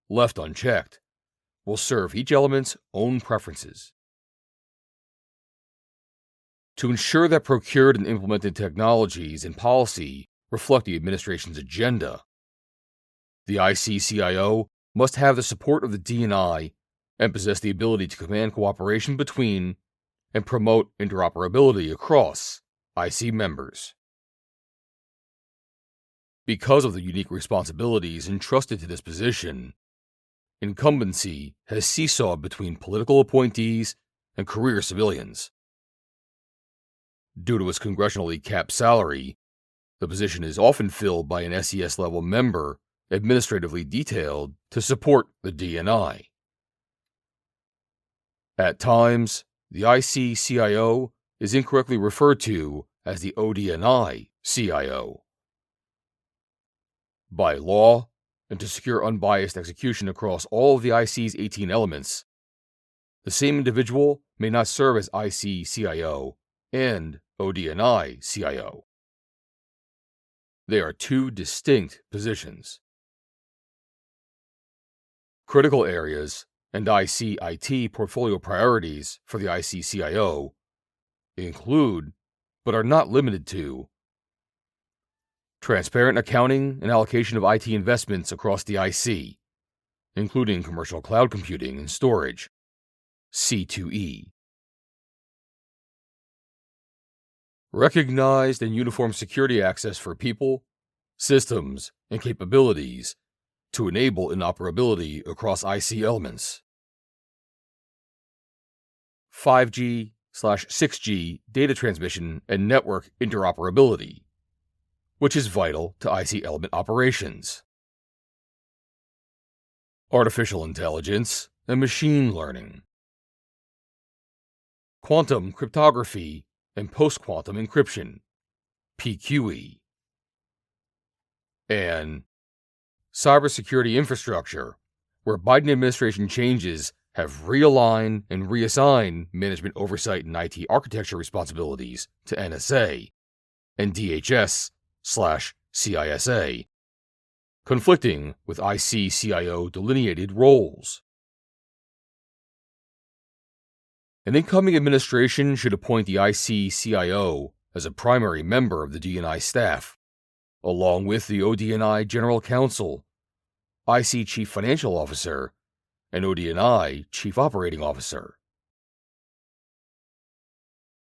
Speaker 1: left unchecked, will serve each element's own preferences. To ensure that procured and implemented technologies and policy reflect the administration's agenda, the IC-CIO must have the support of the DNI and possess the ability to command cooperation between and promote interoperability across IC members. Because of the unique responsibilities entrusted to this position, incumbency has seesawed between political appointees and career civilians. Due to its congressionally capped salary, the position is often filled by an SES-level member administratively detailed to support the DNI. At times, the IC-CIO is incorrectly referred to as the ODNI-CIO. By law, and to secure unbiased execution across all of the IC's 18 elements, the same individual may not serve as IC-CIO and ODNI-CIO. They are two distinct positions. Critical areas and IC-IT portfolio priorities for the IC-CIO include, but are not limited to, transparent accounting and allocation of IT investments across the IC, including commercial cloud computing and storage, C2E. Recognized and uniform security access for people, systems, and capabilities to enable interoperability across IC elements. 5G/6G data transmission and network interoperability, which is vital to IC element operations. Artificial intelligence and machine learning. Quantum cryptography and post-quantum encryption, PQE. And cybersecurity infrastructure, where Biden administration changes have realigned and reassigned management oversight and IT architecture responsibilities to NSA and DHS/CISA, conflicting with IC-CIO delineated roles. An incoming administration should appoint the IC-CIO as a primary member of the DNI staff, along with the ODNI General Counsel, IC Chief Financial Officer, and ODNI Chief Operating Officer.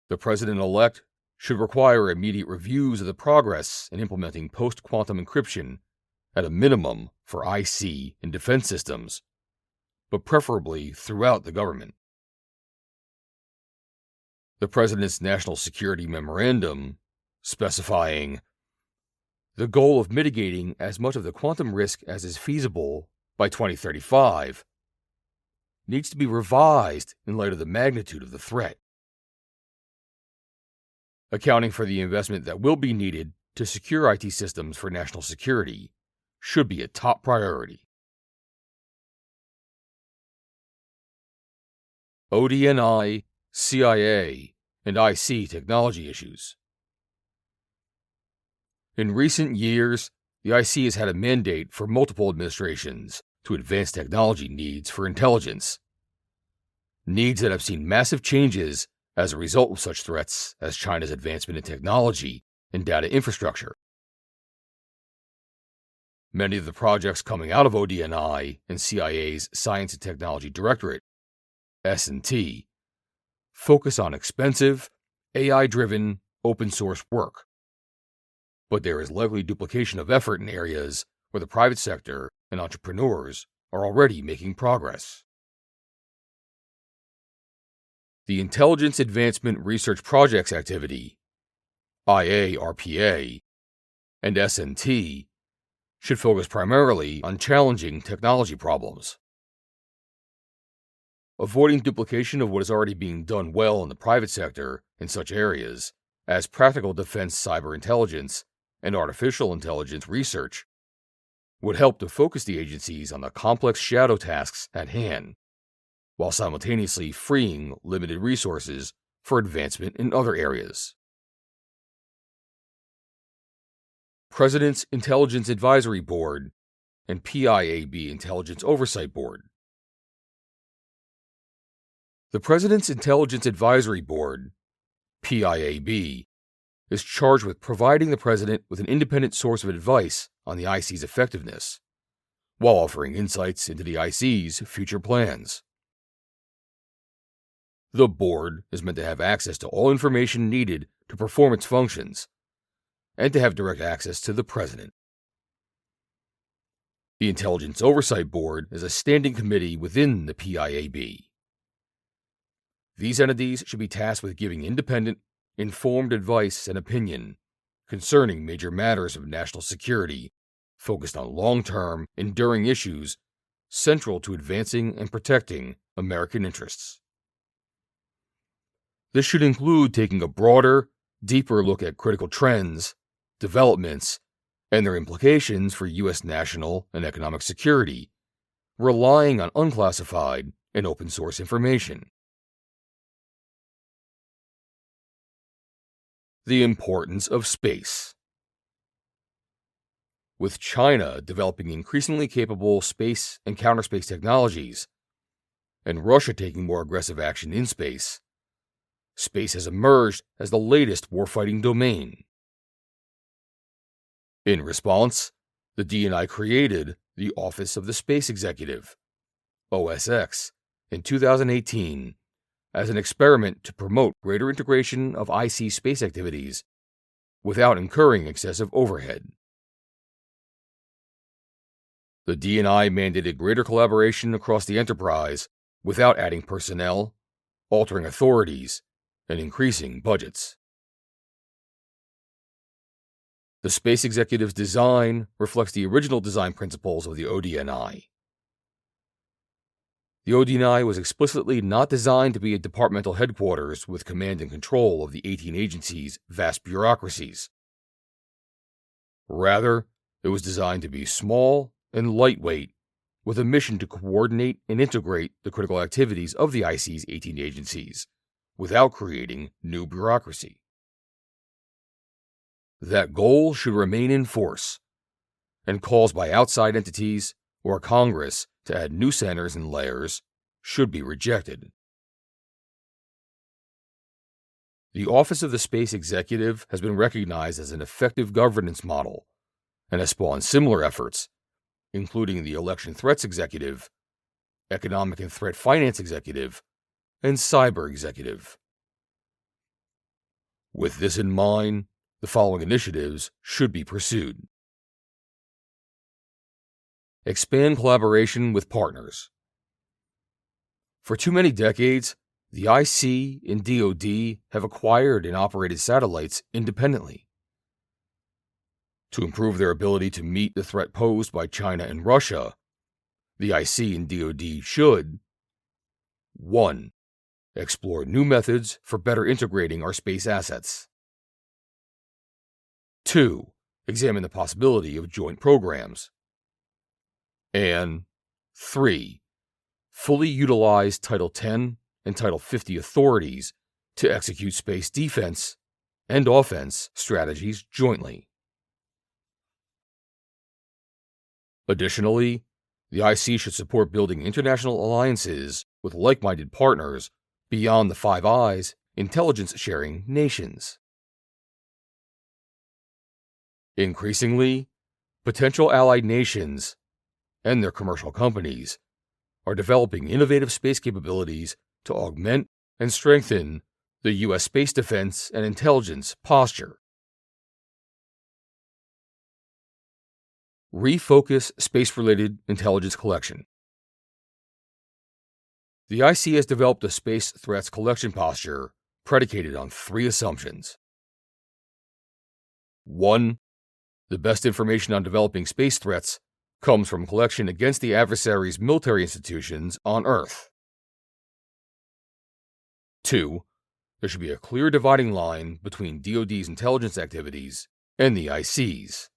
Speaker 1: The President-elect should require immediate reviews of the progress in implementing post-quantum encryption at a minimum for IC and defense systems, but preferably throughout the government. The President's National Security Memorandum, specifying the goal of mitigating as much of the quantum risk as is feasible by 2035, needs to be revised in light of the magnitude of the threat. Accounting for the investment that will be needed to secure IT systems for national security should be a top priority. ODNI, CIA, and IC technology issues. In recent years, the IC has had a mandate for multiple administrations to advance technology needs for intelligence. Needs that have seen massive changes as a result of such threats as China's advancement in technology and data infrastructure. Many of the projects coming out of ODNI and CIA's Science and Technology Directorate, S&T, focus on expensive, AI-driven, open-source work. But there is likely duplication of effort in areas where the private sector and entrepreneurs are already making progress. The Intelligence Advancement Research Projects Activity, IARPA, and S&T should focus primarily on challenging technology problems. avoiding duplication of what is already being done well in the private sector in such areas as practical defense cyber intelligence and artificial intelligence research would help to focus the agencies on the complex shadow tasks at hand, while simultaneously freeing limited resources for advancement in other areas. President's Intelligence Advisory Board and PIAB Intelligence Oversight Board. The President's Intelligence Advisory Board, PIAB, is charged with providing the President with an independent source of advice on the IC's effectiveness, while offering insights into the IC's future plans. The board is meant to have access to all information needed to perform its functions, and to have direct access to the President. The Intelligence Oversight Board is a standing committee within the PIAB. These entities should be tasked with giving independent, informed advice and opinion concerning major matters of national security, focused on long-term, enduring issues central to advancing and protecting American interests. This should include taking a broader, deeper look at critical trends, developments, and their implications for U.S. national and economic security, relying on unclassified and open-source information. The importance of space. With China developing increasingly capable space and counterspace technologies, and Russia taking more aggressive action in space, space has emerged as the latest warfighting domain. In response, the DNI created the Office of the Space Executive, OSX, in 2018 as an experiment to promote greater integration of IC space activities without incurring excessive overhead. The DNI mandated greater collaboration across the enterprise without adding personnel, altering authorities, and increasing budgets. The Space Executive's design reflects the original design principles of the ODNI. The ODNI was explicitly not designed to be a departmental headquarters with command and control of the 18 agencies' vast bureaucracies. Rather, it was designed to be small and lightweight, with a mission to coordinate and integrate the critical activities of the IC's 18 agencies, without creating new bureaucracy. That goal should remain in force, and calls by outside entities or Congress to add new centers and layers should be rejected. The Office of the Space Executive has been recognized as an effective governance model and has spawned similar efforts, including the Election Threats Executive, Economic and Threat Finance Executive, and Cyber Executive. With this in mind, the following initiatives should be pursued. Expand collaboration with partners. For too many decades, the IC and DoD have acquired and operated satellites independently. To improve their ability to meet the threat posed by China and Russia, the IC and DoD should 1. Explore new methods for better integrating our space assets. 2. Examine the possibility of joint programs. And 3. Fully utilize Title 10 and Title 50 authorities to execute space defense and offense strategies jointly. Additionally, the IC should support building international alliances with like-minded partners beyond the Five Eyes intelligence-sharing nations. Increasingly, potential allied nations and their commercial companies are developing innovative space capabilities to augment and strengthen the U.S. space defense and intelligence posture. Refocus space-related intelligence collection. The IC has developed a space threats collection posture predicated on 3 assumptions. 1. The best information on developing space threats comes from collection against the adversary's military institutions on Earth. 2. There should be a clear dividing line between DoD's intelligence activities and the IC's.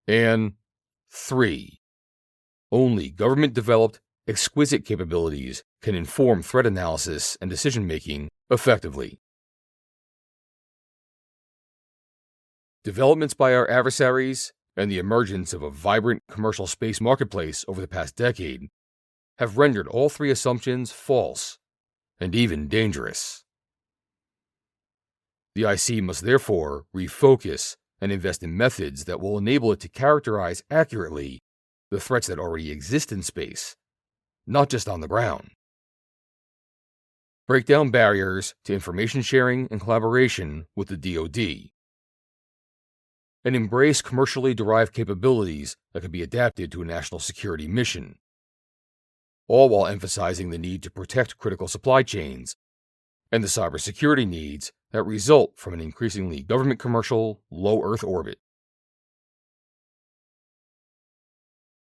Speaker 1: And 3. Only government-developed, exquisite capabilities can inform threat analysis and decision-making effectively. Developments by our adversaries and the emergence of a vibrant commercial space marketplace over the past decade have rendered all three assumptions false and even dangerous. The IC must therefore refocus and invest in methods that will enable it to characterize accurately the threats that already exist in space, not just on the ground. Break down barriers to information sharing and collaboration with the DoD, and embrace commercially derived capabilities that can be adapted to a national security mission, all while emphasizing the need to protect critical supply chains and the cybersecurity needs that result from an increasingly government-commercial, low-Earth orbit.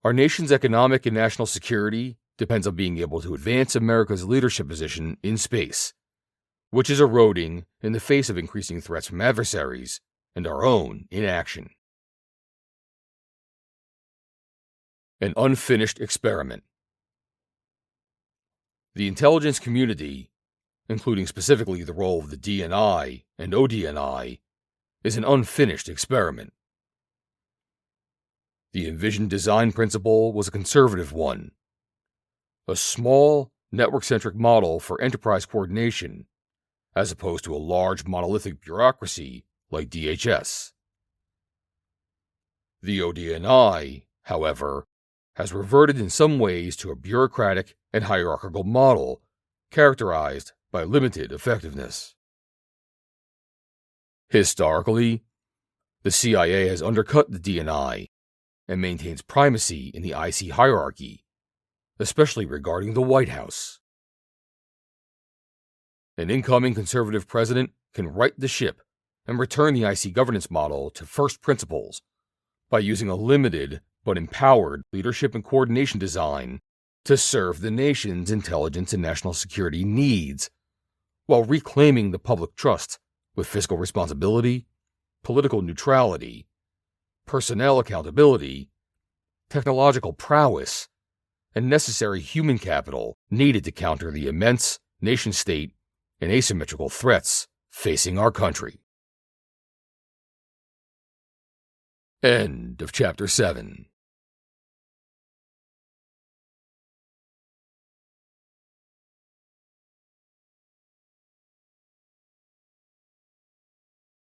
Speaker 1: Our nation's economic and national security depends on being able to advance America's leadership position in space, which is eroding in the face of increasing threats from adversaries and our own inaction. An unfinished experiment. The intelligence community, including specifically the role of the DNI and ODNI, is an unfinished experiment. The envisioned design principle was a conservative one, a small, network-centric model for enterprise coordination, as opposed to a large monolithic bureaucracy like DHS. The ODNI, however, has reverted in some ways to a bureaucratic and hierarchical model characterized by limited effectiveness. Historically, the CIA has undercut the DNI and maintains primacy in the IC hierarchy, especially regarding the White House. An incoming conservative president can right the ship and return the IC governance model to first principles by using a limited but empowered leadership and coordination design to serve the nation's intelligence and national security needs, while reclaiming the public trust with fiscal responsibility, political neutrality, personnel accountability, technological prowess, and necessary human capital needed to counter the immense nation-state and asymmetrical threats facing our country. End of Chapter 7.